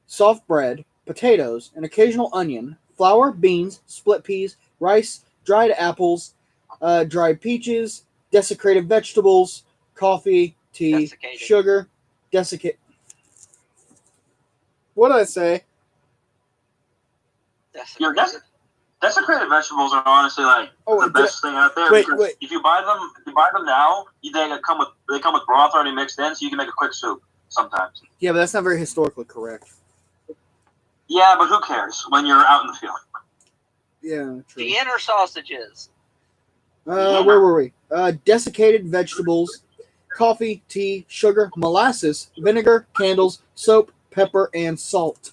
[SPEAKER 1] soft bread, potatoes, an occasional onion, flour, beans, split peas, rice, dried apples, dried peaches, desiccated vegetables, coffee, tea, sugar, What did I say?
[SPEAKER 3] Desiccated vegetables are honestly like the best thing out there. Because if you buy them now, they come with broth already mixed in, so you can make a quick soup sometimes.
[SPEAKER 1] Yeah, but that's not very historically correct.
[SPEAKER 3] Yeah, but who cares when you're out in the field?
[SPEAKER 1] Yeah, true.
[SPEAKER 2] The inner sausages.
[SPEAKER 1] Where were we? Desiccated vegetables, coffee, tea, sugar, molasses, vinegar, candles, soap, pepper, and salt.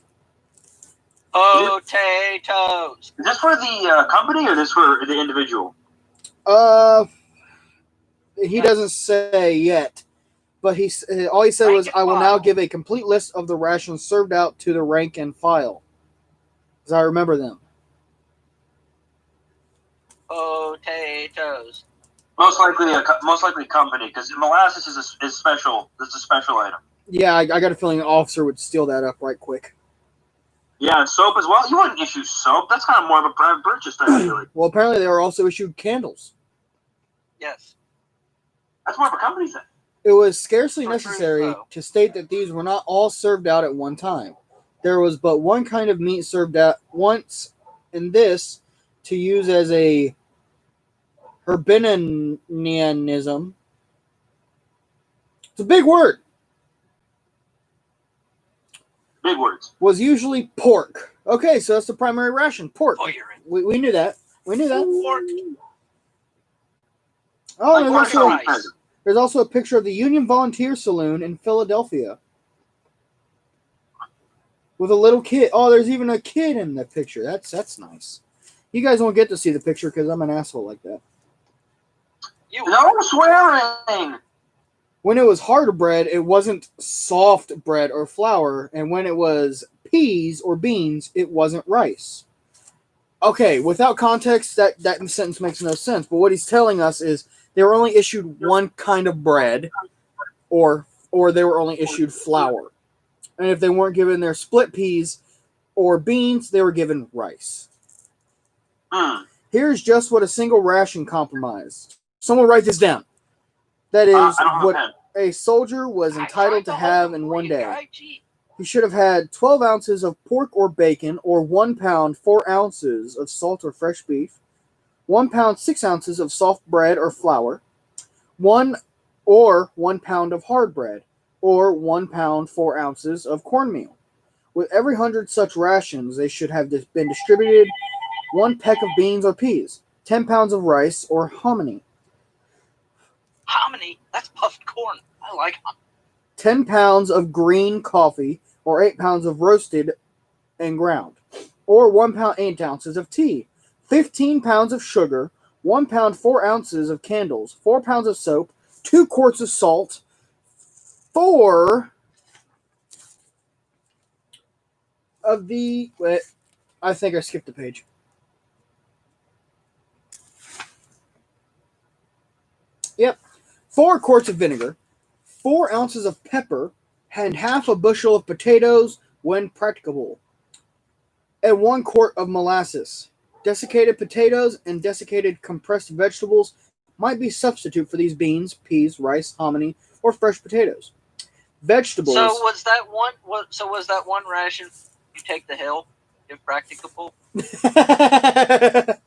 [SPEAKER 2] Potatoes.
[SPEAKER 3] Is this for the company or is this for the individual?
[SPEAKER 1] He doesn't say yet, but all he said was, "I will now give a complete list of the rations served out to the rank and file, as I remember them."
[SPEAKER 2] Potatoes.
[SPEAKER 3] Most likely company, because molasses is special. It's a special item.
[SPEAKER 1] Yeah, I got a feeling an officer would steal that up right quick.
[SPEAKER 3] Yeah, and soap as well. You wouldn't issue soap. That's kind of more of a private purchase thing, really.
[SPEAKER 1] Well, apparently they were also issued candles.
[SPEAKER 2] Yes.
[SPEAKER 3] That's more of a company thing.
[SPEAKER 1] It was scarcely
[SPEAKER 2] For
[SPEAKER 1] necessary
[SPEAKER 2] truth, though.
[SPEAKER 1] to state that these were not all served out at one time. There was but one kind of meat served out once, and this to use as a herbinianism. It's a big word.
[SPEAKER 3] Big words.
[SPEAKER 1] Was usually pork. Okay, so that's the primary ration, pork.
[SPEAKER 2] Oh, you're in.
[SPEAKER 1] We knew that. We knew that.
[SPEAKER 2] Pork.
[SPEAKER 1] Oh,
[SPEAKER 3] Like
[SPEAKER 1] there's also a picture of the Union Volunteer Saloon in Philadelphia with a little kid. Oh, there's even a kid in the picture. That's nice. You guys won't get to see the picture because I'm an asshole like that.
[SPEAKER 3] No swearing.
[SPEAKER 1] When it was hard bread, it wasn't soft bread or flour, and when it was peas or beans, it wasn't rice. Okay, without context, that sentence makes no sense. But what he's telling us is they were only issued one kind of bread, or they were only issued flour. And if they weren't given their split peas or beans, they were given rice. Here's just what a single ration compromised. Someone write this down. That is what a soldier was entitled to have in one day. He should have had 12 ounces of pork or bacon, or 1 pound 4 ounces of salt or fresh beef, 1 pound 6 ounces of soft bread or flour, 1 pound of hard bread, or 1 pound 4 ounces of cornmeal. With every 100 such rations, they should have been distributed 1 peck of beans or peas, 10 pounds of rice or hominy.
[SPEAKER 2] Hominy? That's puffed corn. I like hominy.
[SPEAKER 1] 10 pounds of green coffee, or 8 pounds of roasted and ground, or 1 pound 8 ounces of tea, 15 pounds of sugar, 1 pound 4 ounces of candles, 4 pounds of soap, 2 quarts of salt, 4 of the... Wait, I think I skipped a page. Yep. 4 quarts of vinegar, 4 ounces of pepper, and half a bushel of potatoes when practicable, and 1 quart of molasses. Desiccated potatoes and desiccated compressed vegetables might be substitute for these beans, peas, rice, hominy, or fresh potatoes. Vegetables.
[SPEAKER 2] So was that one ration? You take the hill, if practicable.
[SPEAKER 1] The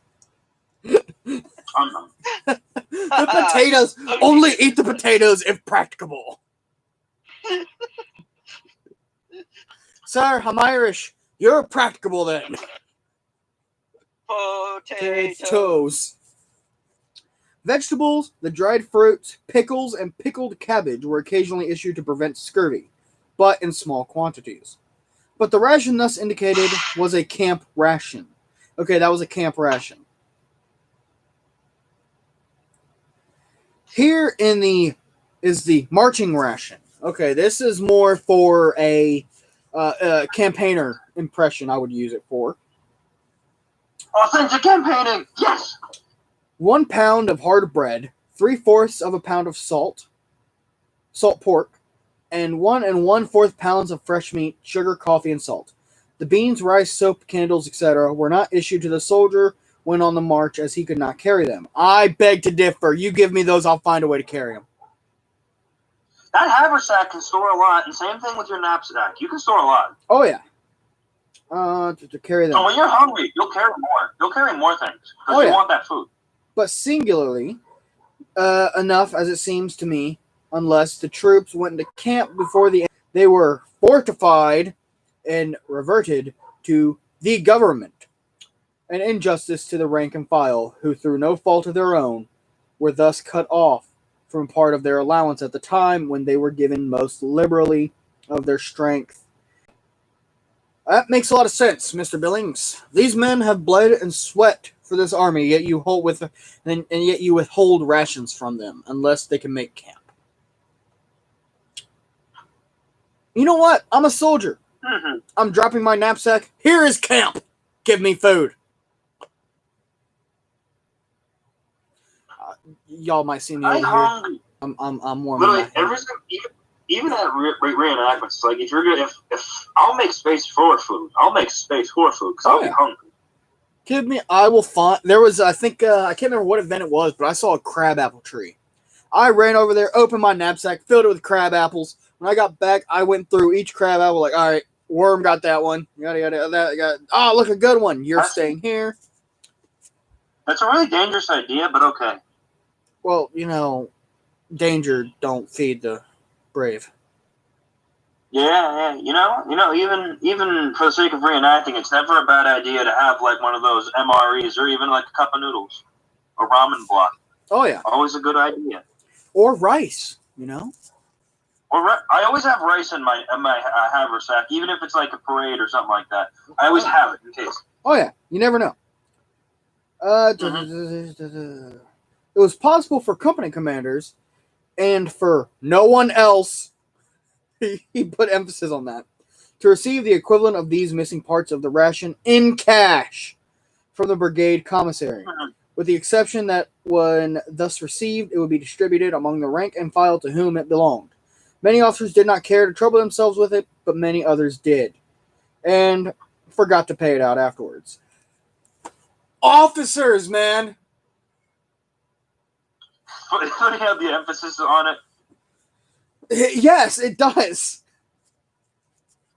[SPEAKER 1] potatoes. Only eat the potatoes if practicable. Sir, I'm Irish. You're practicable then. Potatoes. Vegetables, the dried fruits, pickles, and pickled cabbage were occasionally issued to prevent scurvy, but in small quantities. But the ration thus indicated was a camp ration. Okay, that was a camp ration. Here is the marching ration. Okay, this is more for a campaigner impression I would use it for.
[SPEAKER 3] Authentic campaigning, yes!
[SPEAKER 1] 1 pound of hard bread, 3/4 of a pound of salt pork, and 1 1/4 pounds of fresh meat, sugar, coffee, and salt. The beans, rice, soap, candles, etc. were not issued to the soldier when on the march, as he could not carry them. I beg to differ. You give me those, I'll find a way to carry them.
[SPEAKER 3] That haversack can store a lot, and same thing with your knapsack. You can store a lot.
[SPEAKER 1] Oh, yeah. To carry them.
[SPEAKER 3] So when you're hungry, you'll carry more. You'll carry more things, because you want that food.
[SPEAKER 1] But singularly, enough as it seems to me, unless the troops went into camp before they were fortified and reverted to the government. An injustice to the rank and file, who through no fault of their own, were thus cut off from part of their allowance at the time when they were given most liberally of their strength. That makes a lot of sense, Mr. Billings. These men have bled and sweat for this army, yet you withhold rations from them unless they can make camp. You know what? I'm a soldier.
[SPEAKER 3] Mm-hmm.
[SPEAKER 1] I'm dropping my knapsack. Here is camp. Give me food. Y'all might see me over here. I'm warm.
[SPEAKER 3] Literally, everything, even at reenactments, like if I'll make space for food. Because I'll be hungry.
[SPEAKER 1] Kid me, I will find. There was, I think, I can't remember what event it was, but I saw a crabapple tree. I ran over there, opened my knapsack, filled it with crab apples. When I got back, I went through each crab apple, like, all right, worm got that one. Yada, yada, that got, oh, look, a good one. You're staying here.
[SPEAKER 3] That's a really dangerous idea, but okay.
[SPEAKER 1] Well, danger don't feed the brave.
[SPEAKER 3] Yeah. Even for the sake of reenacting, it's never a bad idea to have like one of those MREs or even like a cup of noodles, a ramen block.
[SPEAKER 1] Oh yeah,
[SPEAKER 3] always a good idea.
[SPEAKER 1] Or rice,
[SPEAKER 3] I always have rice in my haversack, even if it's like a parade or something like that. I always have it in case.
[SPEAKER 1] Oh yeah, you never know. It was possible for company commanders and for no one else. He put emphasis on that. To receive the equivalent of these missing parts of the ration in cash from the brigade commissary. With the exception that when thus received, it would be distributed among the rank and file to whom it belonged. Many officers did not care to trouble themselves with it, but many others did. And forgot to pay it out afterwards. Officers, man!
[SPEAKER 3] Funny how the emphasis on it.
[SPEAKER 1] Yes, it does.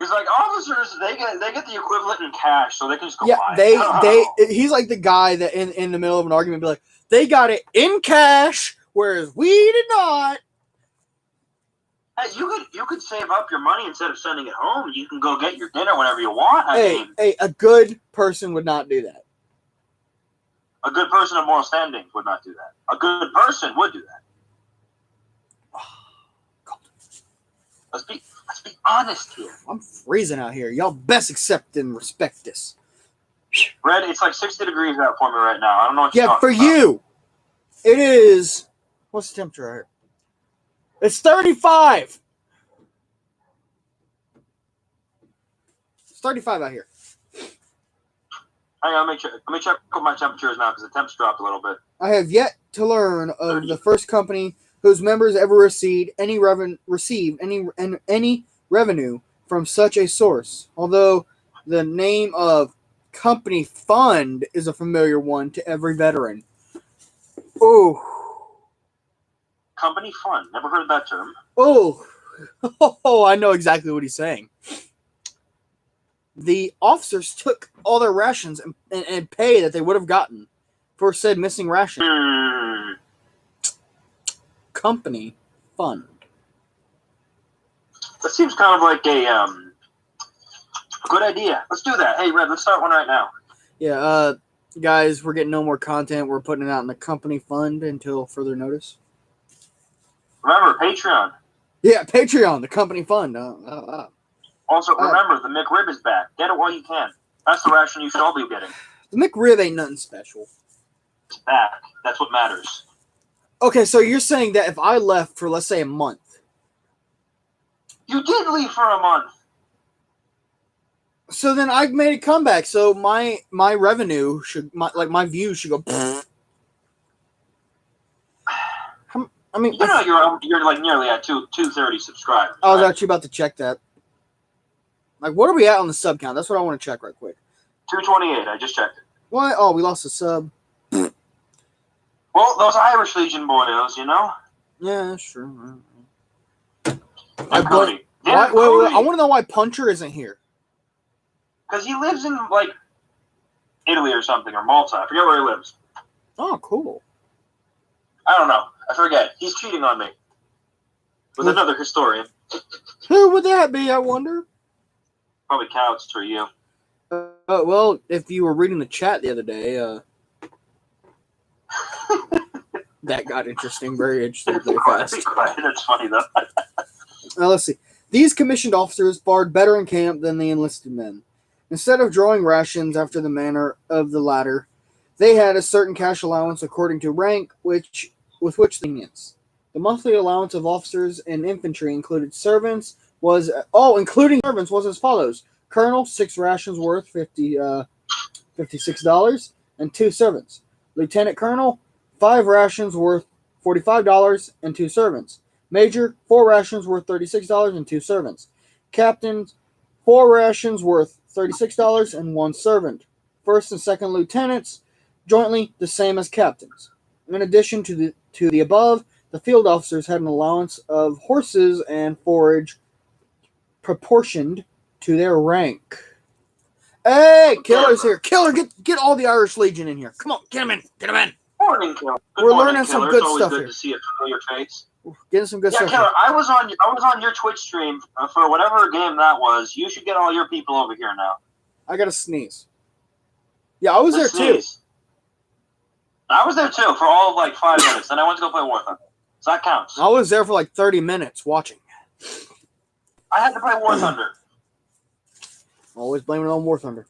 [SPEAKER 3] It's like officers, they get the equivalent in cash, so they can just go buy
[SPEAKER 1] it. He's like the guy that in the middle of an argument be like, they got it in cash, whereas we did not.
[SPEAKER 3] Hey, you could save up your money instead of sending it home. You can go get your dinner whenever you want.
[SPEAKER 1] Hey, a good person would not do that.
[SPEAKER 3] A good person of moral standing would not do that. A good person would do that. Let's be honest here.
[SPEAKER 1] I'm freezing out here. Y'all best accept and respect this.
[SPEAKER 3] Red, it's like 60 degrees out for me right now. I don't know what you're talking
[SPEAKER 1] about. You. It is. What's the temperature out here? It's 35. It's 35 out here.
[SPEAKER 3] Hang on, let me check what my temperature is now because the temps dropped a little bit.
[SPEAKER 1] I have yet to learn of the first company whose members ever received any revenue from such a source, although the name of company fund is a familiar one to every veteran. Oh,
[SPEAKER 3] company fund. Never heard that term.
[SPEAKER 1] Oh, I know exactly what he's saying. The officers took all their rations and pay that they would have gotten for said missing ration. Company fund.
[SPEAKER 3] That seems kind of like a good idea. Let's do that. Hey, Red, let's start one right now.
[SPEAKER 1] Yeah, guys, we're getting no more content. We're putting it out in the company fund until further notice.
[SPEAKER 3] Remember, Patreon.
[SPEAKER 1] Yeah, Patreon, the company fund.
[SPEAKER 3] Also, remember, the McRib is back. Get it while you can. That's the ration you should all be getting.
[SPEAKER 1] The McRib ain't nothing special.
[SPEAKER 3] It's back. That's what matters.
[SPEAKER 1] Okay, so you're saying that if I left for, let's say, a month.
[SPEAKER 3] You did leave for a month.
[SPEAKER 1] So then I made a comeback. So my revenue my views should go. I mean,
[SPEAKER 3] you're like nearly at 230 subscribers.
[SPEAKER 1] I was actually about to check that. Like, what are we at on the sub count? That's what I want to check right quick.
[SPEAKER 3] 228. I just checked it.
[SPEAKER 1] What? Oh, we lost a sub.
[SPEAKER 3] Well, those Irish Legion boys,
[SPEAKER 1] Yeah, that's true.
[SPEAKER 3] Cody.
[SPEAKER 1] Wait, I want to know why Puncher isn't here.
[SPEAKER 3] Because he lives in, like, Italy or something, or Malta. I forget where he lives.
[SPEAKER 1] Oh, cool.
[SPEAKER 3] I don't know. I forget. He's cheating on me. With another historian.
[SPEAKER 1] Who would that be, I wonder?
[SPEAKER 3] Probably counts for you.
[SPEAKER 1] Well, if you were reading the chat the other day, that got interesting, very interesting, very fast.
[SPEAKER 3] That's funny, though.
[SPEAKER 1] Now, let's see. These commissioned officers fared better in camp than the enlisted men. Instead of drawing rations after the manner of the latter, they had a certain cash allowance according to rank, with which convenience. The monthly allowance of officers and infantry including servants was as follows. Colonel, 6 rations worth $56, and 2 servants. Lieutenant Colonel, 5 rations worth $45, and 2 servants. Major, 4 rations worth $36, and 2 servants. Captains, 4 rations worth $36 and 1 servant. First and second lieutenants jointly the same as captains. In addition to the above, the field officers had an allowance of horses and forage proportioned to their rank. Hey, Killer's here. Killer, get all the Irish Legion in here. Come on, get them in. Get them in.
[SPEAKER 3] Morning, Killer.
[SPEAKER 1] We're learning some good stuff
[SPEAKER 3] good
[SPEAKER 1] here.
[SPEAKER 3] To see a familiar face.
[SPEAKER 1] Getting some good stuff.
[SPEAKER 3] Killer,
[SPEAKER 1] here.
[SPEAKER 3] I was on your Twitch stream for whatever game that was. You should get all your people over here now.
[SPEAKER 1] I gotta sneeze. Yeah, I was there too.
[SPEAKER 3] I was there too for all of like 5 minutes, and I went to go play War Thunder. So that counts.
[SPEAKER 1] I was there for like 30 minutes watching.
[SPEAKER 3] I had to play War Thunder.
[SPEAKER 1] Always blaming it on War Thunder.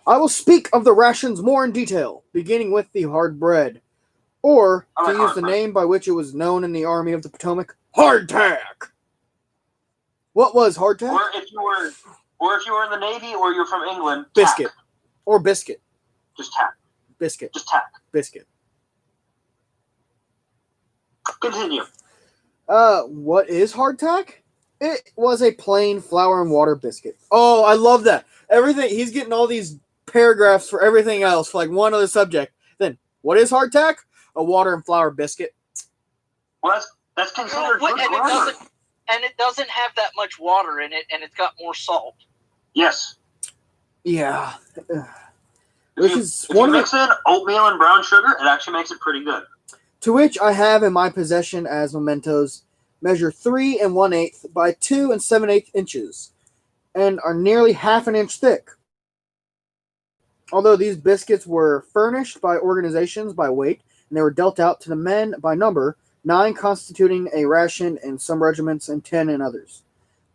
[SPEAKER 1] I will speak of the rations more in detail, beginning with the hard bread, or to use the name by which it was known in the Army of the Potomac, hardtack. What was hardtack?
[SPEAKER 3] Or if you were in the Navy, or you're from England,
[SPEAKER 1] biscuit,
[SPEAKER 3] tack.
[SPEAKER 1] Or biscuit.
[SPEAKER 3] Just tack.
[SPEAKER 1] Biscuit.
[SPEAKER 3] Just tack.
[SPEAKER 1] Biscuit.
[SPEAKER 3] Continue.
[SPEAKER 1] What is hardtack? It was a plain flour and water biscuit. Oh, I love that. Everything, he's getting all these paragraphs for everything else, for like one other subject. Then, what is hardtack? A water and flour biscuit.
[SPEAKER 3] Well, that's considered good grammar.
[SPEAKER 2] And it doesn't have that much water in it, and it's got more salt.
[SPEAKER 3] Yes.
[SPEAKER 1] Yeah.
[SPEAKER 3] If you mix in oatmeal and brown sugar, it actually makes it pretty good.
[SPEAKER 1] To which I have in my possession as mementos measure 3 1/8 by 2 7/8 inches, and are nearly half an inch thick. Although these biscuits were furnished by organizations by weight, and they were dealt out to the men by number, 9 constituting a ration in some regiments and 10 in others.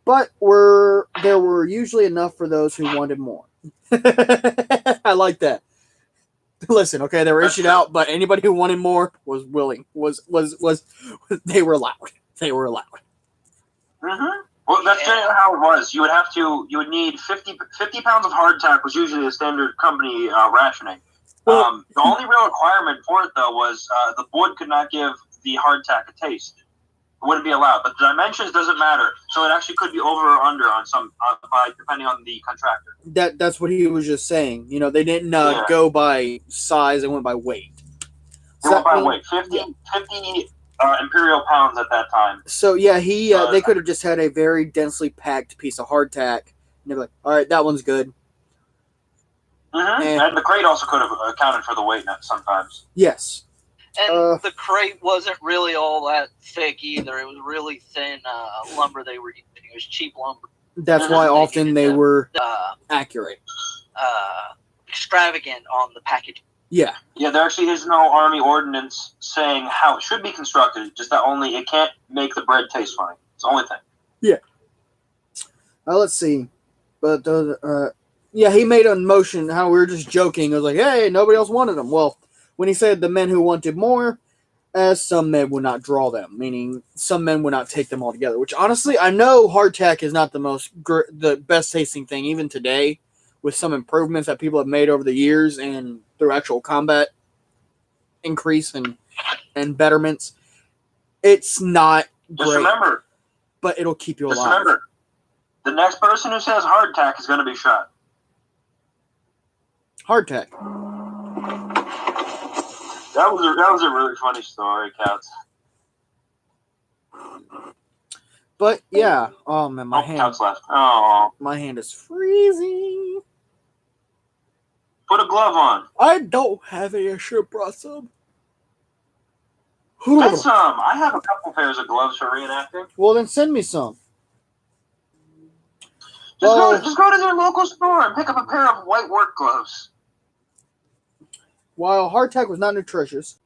[SPEAKER 1] But there were usually enough for those who wanted more. I like that. Listen, okay, they were issued out, but anybody who wanted more was willing. They were allowed. They were allowed.
[SPEAKER 3] Mm-hmm. Well, that's generally how it was. You would need 50 pounds of hardtack was usually the standard company rationing. The only real requirement for it, though, was the board could not give the hardtack a taste. It wouldn't be allowed. But the dimensions doesn't matter, so it actually could be over or under on some, depending on the contractor.
[SPEAKER 1] That's what he was just saying. You know, they didn't go by size; they went by weight.
[SPEAKER 3] They went by weight. 50 imperial pounds at that time.
[SPEAKER 1] So yeah, they could have just had a very densely packed piece of hardtack, and they're like, "All right, that one's good."
[SPEAKER 3] Mm-hmm. And the crate also could have accounted for the weight sometimes.
[SPEAKER 1] Yes.
[SPEAKER 2] And the crate wasn't really all that thick either. It was really thin lumber they were using. It was cheap lumber.
[SPEAKER 1] That's why often they were accurate.
[SPEAKER 2] Extravagant on the packaging.
[SPEAKER 1] Yeah.
[SPEAKER 3] Yeah, there actually is no Army ordinance saying how it should be constructed, just that it can't make the bread taste funny. It's the only thing.
[SPEAKER 1] Yeah. Let's see. But, he made a motion how we were just joking. It was like, hey, nobody else wanted them. Well, when he said the men who wanted more, as some men would not draw them, meaning some men would not take them all together, which honestly, I know hardtack is not the best tasting thing, even today, with some improvements that people have made over the years and through actual combat increase and betterments. It's not great.
[SPEAKER 3] Just remember.
[SPEAKER 1] But it'll keep you alive.
[SPEAKER 3] Just remember, the next person who says hardtack is going to be shot.
[SPEAKER 1] Hardtack.
[SPEAKER 3] That was a really funny story, Cats.
[SPEAKER 1] But yeah, oh man, my hand.
[SPEAKER 3] Cats left. Oh,
[SPEAKER 1] my hand is freezing.
[SPEAKER 3] Put a glove on.
[SPEAKER 1] I don't have any. I should have brought some.
[SPEAKER 3] Get some. I have a couple pairs of gloves for reenacting.
[SPEAKER 1] Well, then send me some.
[SPEAKER 3] Just go to their local store and pick up a pair of white work gloves.
[SPEAKER 1] While hardtack was not nutritious,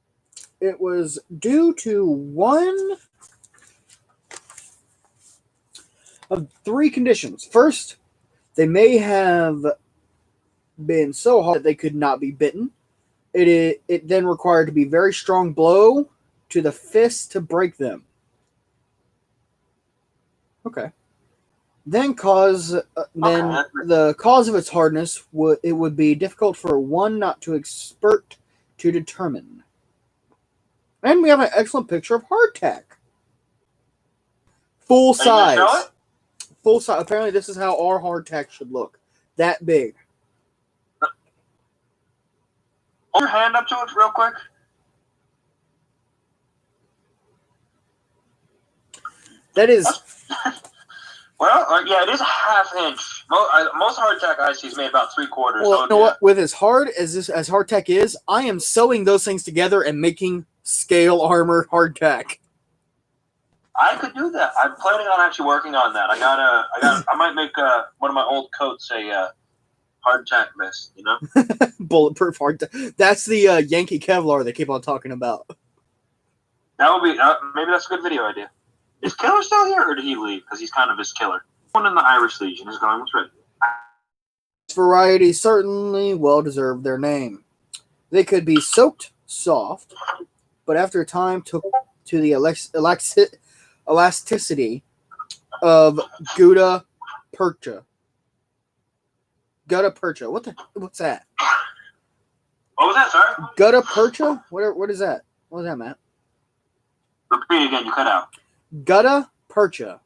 [SPEAKER 1] it was due to one of 3 conditions. First, they may have been so hard that they could not be bitten. It then required to be very strong blow to the fist to break them. Okay. The cause of its hardness would be difficult for one not to expert to determine. And we have an excellent picture of hardtack. Full size. full size. Apparently, this is how our hardtack should look. That big.
[SPEAKER 3] Hold your hand up to it real quick.
[SPEAKER 1] That is.
[SPEAKER 3] Well, yeah, it is a half inch. Most hardtack I see is made about 3/4.
[SPEAKER 1] Well,
[SPEAKER 3] so
[SPEAKER 1] you know what? With as hard as hardtack is, I am sewing those things together and making scale armor hardtack.
[SPEAKER 3] I could do that. I'm planning on actually working on that. I might make one of my old coats a hardtack vest. You know,
[SPEAKER 1] Bulletproof hardtack. That's the Yankee Kevlar they keep on talking about.
[SPEAKER 3] that would be maybe that's a good video idea. Is Killer still here, or did he leave? Because he's kind of his killer. One in the Irish Legion is going with Red.
[SPEAKER 1] This variety certainly well deserved their name. They could be soaked soft, but after a time took to the elasticity of gutta percha. Gutta percha. What's that?
[SPEAKER 3] What was that, sir?
[SPEAKER 1] Gutta percha? What is that? What is that, Matt?
[SPEAKER 3] Repeat again. You cut out.
[SPEAKER 1] Gutta percha.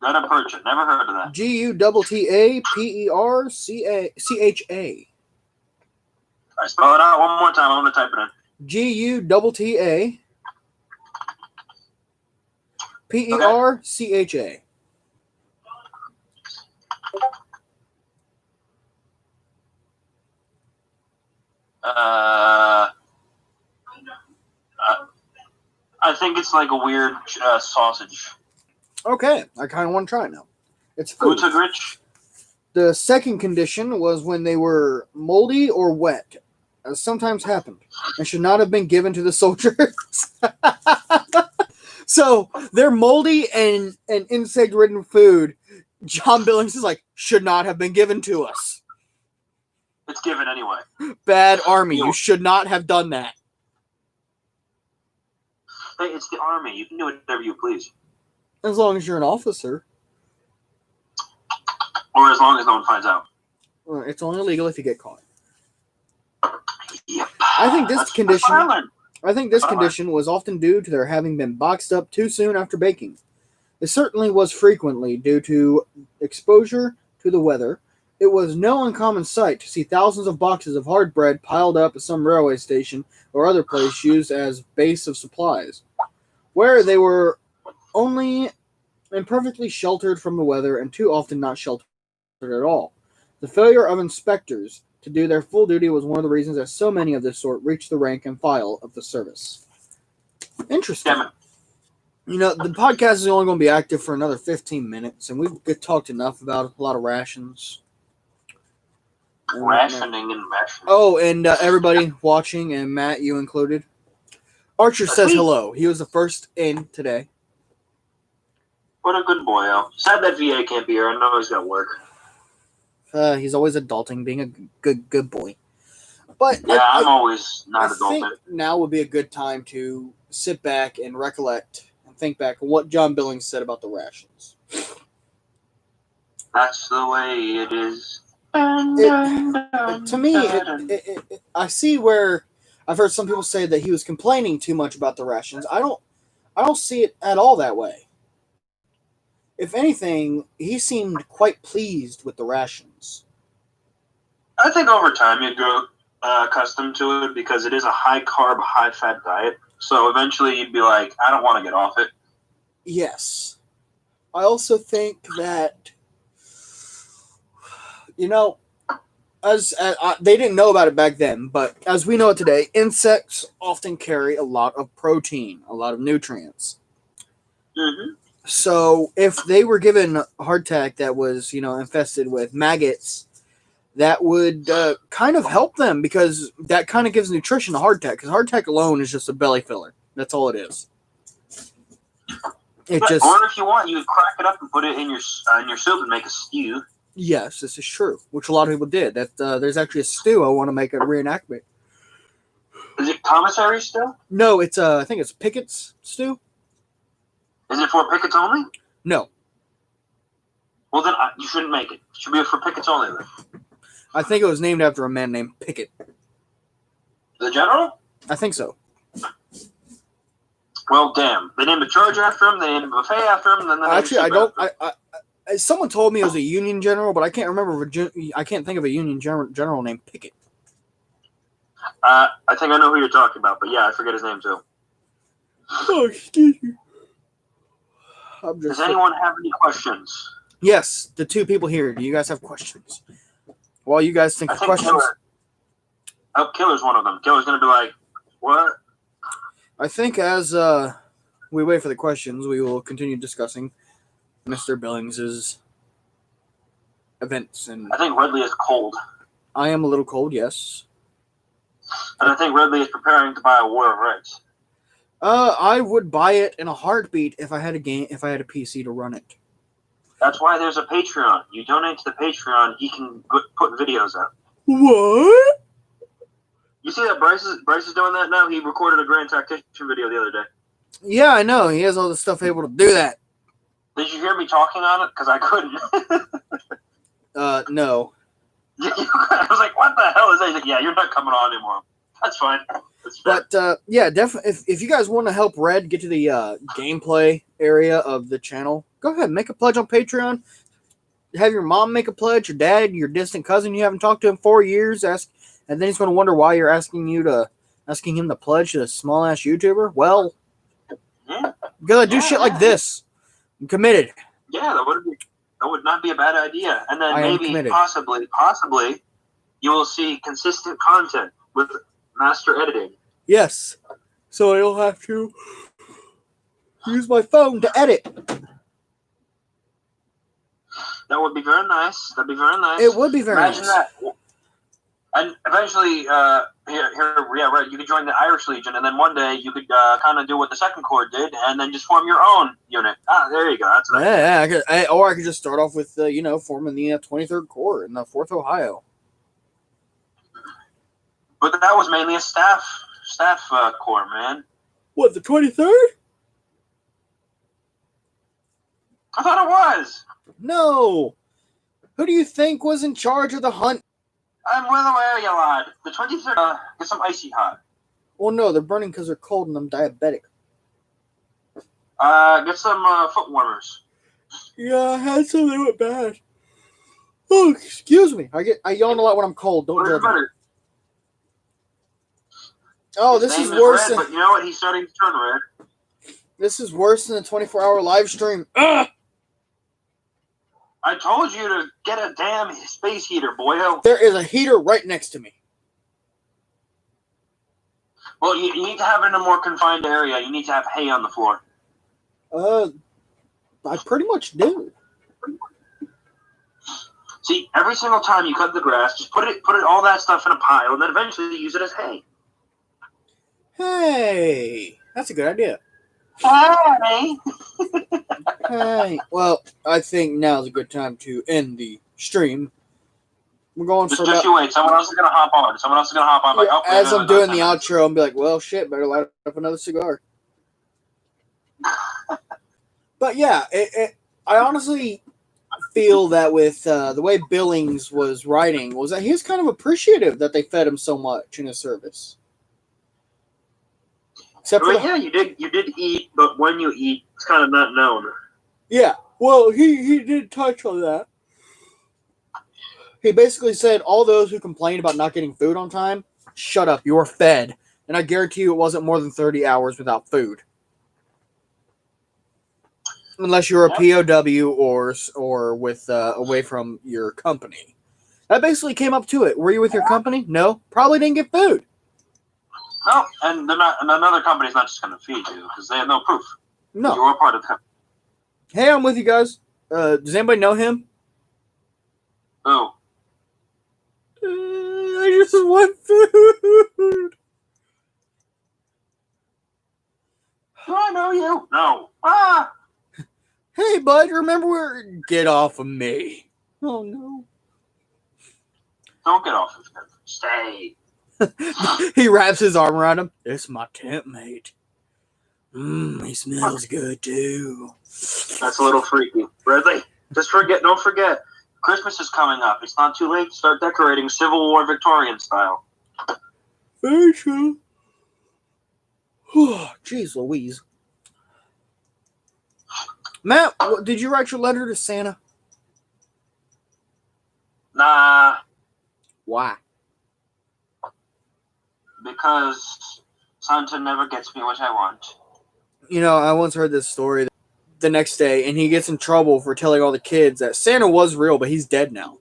[SPEAKER 3] Gutta percha. Never heard of that.
[SPEAKER 1] GUTTAPERCHA.
[SPEAKER 3] I spell it out one more time. I'm going to type it in.
[SPEAKER 1] GUTTAPERCHA.
[SPEAKER 3] I think it's like a weird sausage.
[SPEAKER 1] Okay, I kind of want to try it now. It's food.
[SPEAKER 3] Gutagrich.
[SPEAKER 1] The second condition was when they were moldy or wet, as sometimes happened, and should not have been given to the soldiers. So they're moldy and insect-ridden food. John Billings is like, should not have been given to us.
[SPEAKER 3] It's given anyway.
[SPEAKER 1] Bad army, you should not have done that.
[SPEAKER 3] Hey, it's the army. You can do whatever you please.
[SPEAKER 1] As long as you're an officer.
[SPEAKER 3] Or as long as no one finds out.
[SPEAKER 1] It's only illegal if you get caught.
[SPEAKER 3] Yep.
[SPEAKER 1] I think this condition.
[SPEAKER 3] That's what I learned.
[SPEAKER 1] I think this condition was often due to their having been boxed up too soon after baking. It certainly was frequently due to exposure to the weather. It was no uncommon sight to see thousands of boxes of hard bread piled up at some railway station or other place used as base of supplies, where they were only imperfectly sheltered from the weather and too often not sheltered at all. The failure of inspectors to do their full duty was one of the reasons that so many of this sort reached the rank and file of the service. Interesting.
[SPEAKER 3] Damn it.
[SPEAKER 1] You know, the podcast is only going to be active for another 15 minutes, and we've talked enough about a lot of rations.
[SPEAKER 3] Rationing and rationing.
[SPEAKER 1] Oh, and everybody watching, and Matt, you included. Archer says hello. He was the first in today.
[SPEAKER 3] What a good boy, Al. Sad that VA can't be here. I know he's got work.
[SPEAKER 1] He's always adulting, being a good boy. But
[SPEAKER 3] yeah, I'm always not
[SPEAKER 1] I
[SPEAKER 3] adulting.
[SPEAKER 1] think now would be a good time to sit back and recollect and think back on what John Billings said about the rations.
[SPEAKER 3] That's the way it is.
[SPEAKER 1] To me, I see where I've heard some people say that he was complaining too much about the rations. I don't see it at all that way. If anything, he seemed quite pleased with the rations.
[SPEAKER 3] I think over time you'd grow accustomed to it because it is a high-carb, high-fat diet. So eventually you'd be like, I don't want to get off it.
[SPEAKER 1] Yes. I also think that, you know, as they didn't know about it back then, but as we know it today, insects often carry a lot of protein, a lot of nutrients.
[SPEAKER 3] Mm-hmm.
[SPEAKER 1] So if they were given hardtack that was, infested with maggots, that would kind of help them because that kind of gives nutrition to hardtack. Because hardtack alone is just a belly filler. That's all it is.
[SPEAKER 3] Or if you want, you could crack it up and put it in your soup and make a stew.
[SPEAKER 1] Yes, this is true, which a lot of people did. That there's actually a stew I want to make a reenactment.
[SPEAKER 3] Is it commissary stew?
[SPEAKER 1] No, it's I think it's Pickett's stew.
[SPEAKER 3] Is it for pickets only?
[SPEAKER 1] No.
[SPEAKER 3] Well, then you shouldn't make it. It should be for pickets only then.
[SPEAKER 1] I think it was named after a man named Pickett.
[SPEAKER 3] The general?
[SPEAKER 1] I think so.
[SPEAKER 3] Well, damn. They named a charge after him. They named a buffet after him. And then
[SPEAKER 1] Actually, I don't. Someone told me it was a Union general, but I can't remember. I can't think of a Union general named Pickett.
[SPEAKER 3] I think I know who you're talking about, but yeah, I forget his name too.
[SPEAKER 1] Oh, excuse me.
[SPEAKER 3] Does anyone have any questions?
[SPEAKER 1] Yes, the two people here. Do you guys have questions? While you guys think of questions.
[SPEAKER 3] Killer's one of them. Killer's going to be like, what?
[SPEAKER 1] I think as we wait for the questions, we will continue discussing Mr. Billings' events. And
[SPEAKER 3] I think Redley is cold.
[SPEAKER 1] I am a little cold, yes.
[SPEAKER 3] And I think Redley is preparing to buy a War of Reds.
[SPEAKER 1] I would buy it in a heartbeat if I had a PC to run it.
[SPEAKER 3] That's why there's a Patreon. You donate to the Patreon, he can put videos up.
[SPEAKER 1] What?
[SPEAKER 3] You see that Bryce is doing that now? He recorded a Grand Tactician video the other day.
[SPEAKER 1] Yeah, I know. He has all the stuff able to do that.
[SPEAKER 3] Did you hear me talking on it? Because I couldn't.
[SPEAKER 1] No.
[SPEAKER 3] I was like, what the hell is that? He's like, yeah, you're not coming on anymore. That's fine.
[SPEAKER 1] But yeah, definitely. If you guys want to help Red get to the gameplay area of the channel, go ahead, make a pledge on Patreon. Have your mom make a pledge, your dad, your distant cousin you haven't talked to in 4 years, and then he's going to wonder why you're asking him to pledge to a small ass YouTuber. Well, because I do shit like this. I'm committed.
[SPEAKER 3] Yeah, that would not be a bad idea. And then maybe
[SPEAKER 1] committed.
[SPEAKER 3] possibly you will see consistent content with master editing.
[SPEAKER 1] Yes. So I'll have to use my phone to edit.
[SPEAKER 3] That would be very nice. That'd be very nice.
[SPEAKER 1] It would be very
[SPEAKER 3] Imagine
[SPEAKER 1] nice.
[SPEAKER 3] that. And eventually, right, you could join the Irish Legion, and then one day you could kind of do what the Second Corps did, and then just form your own unit. There you go. That's nice.
[SPEAKER 1] Yeah, I could just start off with, forming the 23rd Corps in the 4th Ohio.
[SPEAKER 3] But that was mainly a staff corps, man.
[SPEAKER 1] What, the 23rd?
[SPEAKER 3] I thought it was.
[SPEAKER 1] No. Who do you think was in charge of the hunt?
[SPEAKER 3] I'm well aware, you lad. The 23rd, get some icy hot.
[SPEAKER 1] Well, no, they're burning because they're cold and I'm diabetic.
[SPEAKER 3] Get some foot warmers.
[SPEAKER 1] Yeah, I had some that went bad. Oh, excuse me. I yawn a lot when I'm cold. Don't judge me. Oh, this is worse
[SPEAKER 3] than... But you know what? He's starting to turn red.
[SPEAKER 1] This is worse than the 24-hour live stream. Ugh!
[SPEAKER 3] I told you to get a damn space heater, boyo.
[SPEAKER 1] There is a heater right next to me.
[SPEAKER 3] Well, you need to have it in a more confined area. You need to have hay on the floor.
[SPEAKER 1] I pretty much do.
[SPEAKER 3] See, every single time you cut the grass, just put all that stuff in a pile, and then eventually you use it as hay.
[SPEAKER 1] Hey, that's a good idea.
[SPEAKER 3] Hey.
[SPEAKER 1] Hey. Well, I think now's a good time to end the stream. We're going for
[SPEAKER 3] just you wait. Someone else is gonna hop on. Like,
[SPEAKER 1] yeah,
[SPEAKER 3] oh,
[SPEAKER 1] as I'm doing the outro, I'm be like, well, shit, better light up another cigar. But yeah, I honestly feel that with the way Billings was writing, was that he was kind of appreciative that they fed him so much in his service. Except for
[SPEAKER 3] yeah, you did eat, but when you eat, it's kind of not known.
[SPEAKER 1] Yeah, well, he did touch on that. He basically said, all those who complain about not getting food on time, shut up, you're fed. And I guarantee you it wasn't more than 30 hours without food. Unless you're a POW or with away from your company. That basically came up to it. Were you with your company? No. Probably didn't get food.
[SPEAKER 3] No, and they're not. And another company's not just going to feed you because they have no proof.
[SPEAKER 1] No.
[SPEAKER 3] You're a part of the company.
[SPEAKER 1] Hey, I'm with you guys. Does anybody know him?
[SPEAKER 3] Oh.
[SPEAKER 1] I just want food.
[SPEAKER 3] Do I know you? No. Ah.
[SPEAKER 1] Hey, bud, remember where? Get off of me. Oh, no.
[SPEAKER 3] Don't get off of him. Stay.
[SPEAKER 1] He wraps his arm around him. It's my tent mate. He smells good, too.
[SPEAKER 3] That's a little freaky. Redley, don't forget. Christmas is coming up. It's not too late to start decorating Civil War Victorian style.
[SPEAKER 1] Very true. Jeez Louise. Matt, did you write your letter to Santa?
[SPEAKER 3] Nah,
[SPEAKER 1] Why?
[SPEAKER 3] because Santa never gets me what I want.
[SPEAKER 1] You know, I once heard this story the next day, and he gets in trouble for telling all the kids that Santa was real, but he's dead now.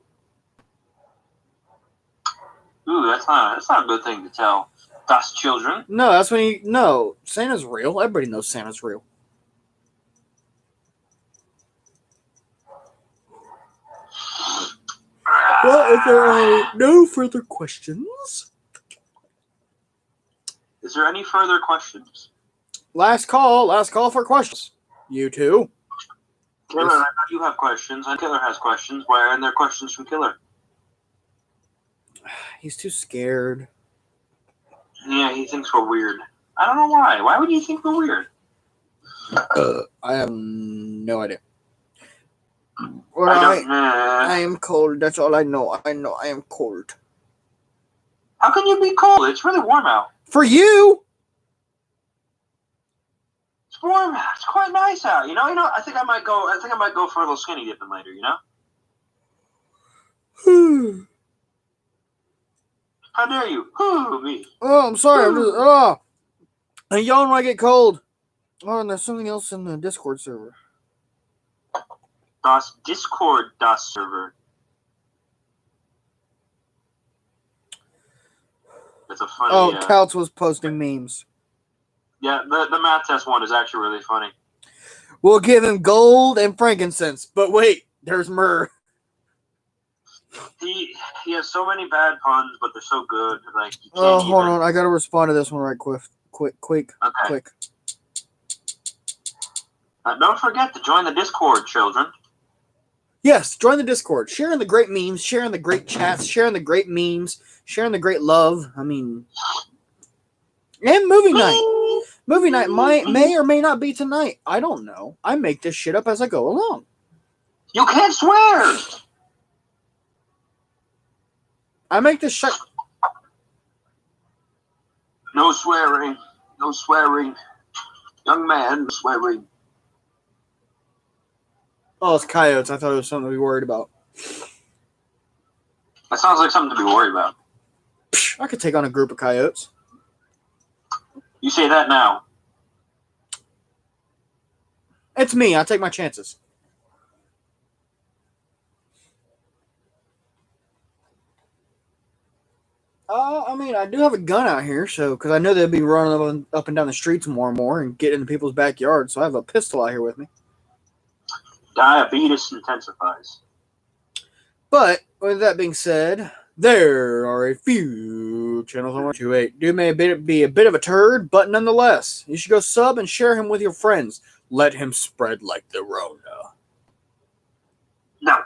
[SPEAKER 3] Ooh, that's not a good thing to tell us children.
[SPEAKER 1] No, that's when no, Santa's real. Everybody knows Santa's real. Well, if there are no further questions,
[SPEAKER 3] Is there any further questions?
[SPEAKER 1] last call for questions. You two.
[SPEAKER 3] Killer, I know you have questions, and Killer has questions. Why aren't there questions from Killer?
[SPEAKER 1] He's too scared.
[SPEAKER 3] Yeah, he thinks we're weird. I don't know why. Why would you think we're weird?
[SPEAKER 1] I have no idea. Well, I am cold. That's all I know. I know I am cold.
[SPEAKER 3] How can you be cold? It's really warm out.
[SPEAKER 1] For you?
[SPEAKER 3] It's warm out. It's quite nice out. You know. I think I might go for a little skinny dipping later. You know. How dare you? Me.
[SPEAKER 1] Oh, I'm sorry. I'm just I yawn when I get cold. Oh, and there's something else in the Discord server.
[SPEAKER 3] Discord server. It's a funny.
[SPEAKER 1] Oh, Couch was posting memes.
[SPEAKER 3] Yeah, the math test one is actually really funny.
[SPEAKER 1] We'll give him gold and frankincense, but wait, there's myrrh.
[SPEAKER 3] He has so many bad puns, but they're so good. Like you can't
[SPEAKER 1] Hold on, I gotta respond to this one right quick.
[SPEAKER 3] Okay.
[SPEAKER 1] Quick.
[SPEAKER 3] Don't forget to join the Discord, children.
[SPEAKER 1] Yes, join the Discord. Sharing the great memes, sharing the great chats, sharing the great memes, sharing the great love. I mean, and movie night. Movie night may or may not be tonight. I don't know. I make this shit up as I go along.
[SPEAKER 3] You can't swear.
[SPEAKER 1] I make this shit.
[SPEAKER 3] No swearing. No swearing. Young man, swearing.
[SPEAKER 1] Oh, it's coyotes. I thought it was something to be worried about.
[SPEAKER 3] That sounds like something to be worried about.
[SPEAKER 1] I could take on a group of coyotes.
[SPEAKER 3] You say that now.
[SPEAKER 1] It's me. I take my chances. I mean, I do have a gun out here, so because I know they'll be running up and down the streets more and more and getting into people's backyards. So I have a pistol out here with me.
[SPEAKER 3] Diabetes intensifies.
[SPEAKER 1] But with that being said, there are a few channels I want you to hate. Dude may be a bit of a turd, but nonetheless, you should go sub and share him with your friends. Let him spread like the Rona.
[SPEAKER 3] No.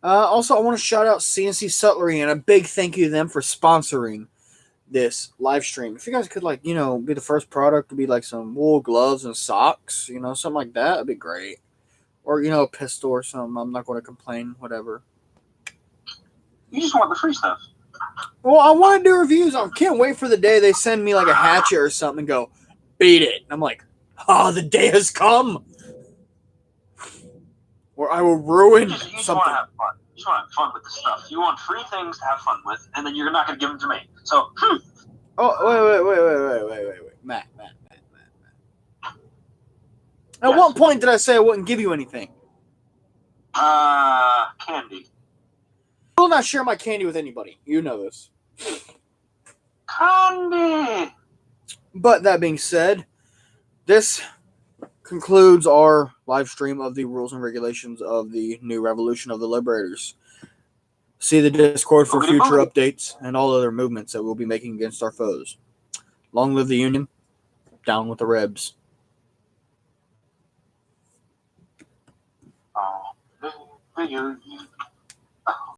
[SPEAKER 1] Also, I want to shout out CNC Sutlery and a big thank you to them for sponsoring this live stream. If you guys could, like, you know, be the first product to be like some wool gloves and socks, you know, something like that, that'd be great. Or, you know, a pistol or something. I'm not going to complain, whatever.
[SPEAKER 3] You just want the free stuff.
[SPEAKER 1] Well, I want to do reviews. I can't wait for the day they send me like a hatchet or something and go, beat it. And I'm like, the day has come. Or I will ruin
[SPEAKER 3] You just
[SPEAKER 1] something.
[SPEAKER 3] want to have fun. You just want to have fun with the stuff. You want free things to have fun with, and then you're not going to give them to me. So,
[SPEAKER 1] Oh, wait. Matt. At what point did I say I wouldn't give you anything?
[SPEAKER 3] Candy.
[SPEAKER 1] I will not share my candy with anybody. You know this.
[SPEAKER 3] Candy!
[SPEAKER 1] But that being said, this concludes our live stream of the rules and regulations of the new Revolution of the Liberators. See the Discord for future updates and all other movements that we'll be making against our foes. Long live the Union. Down with the Rebs.
[SPEAKER 3] Oh, the Union.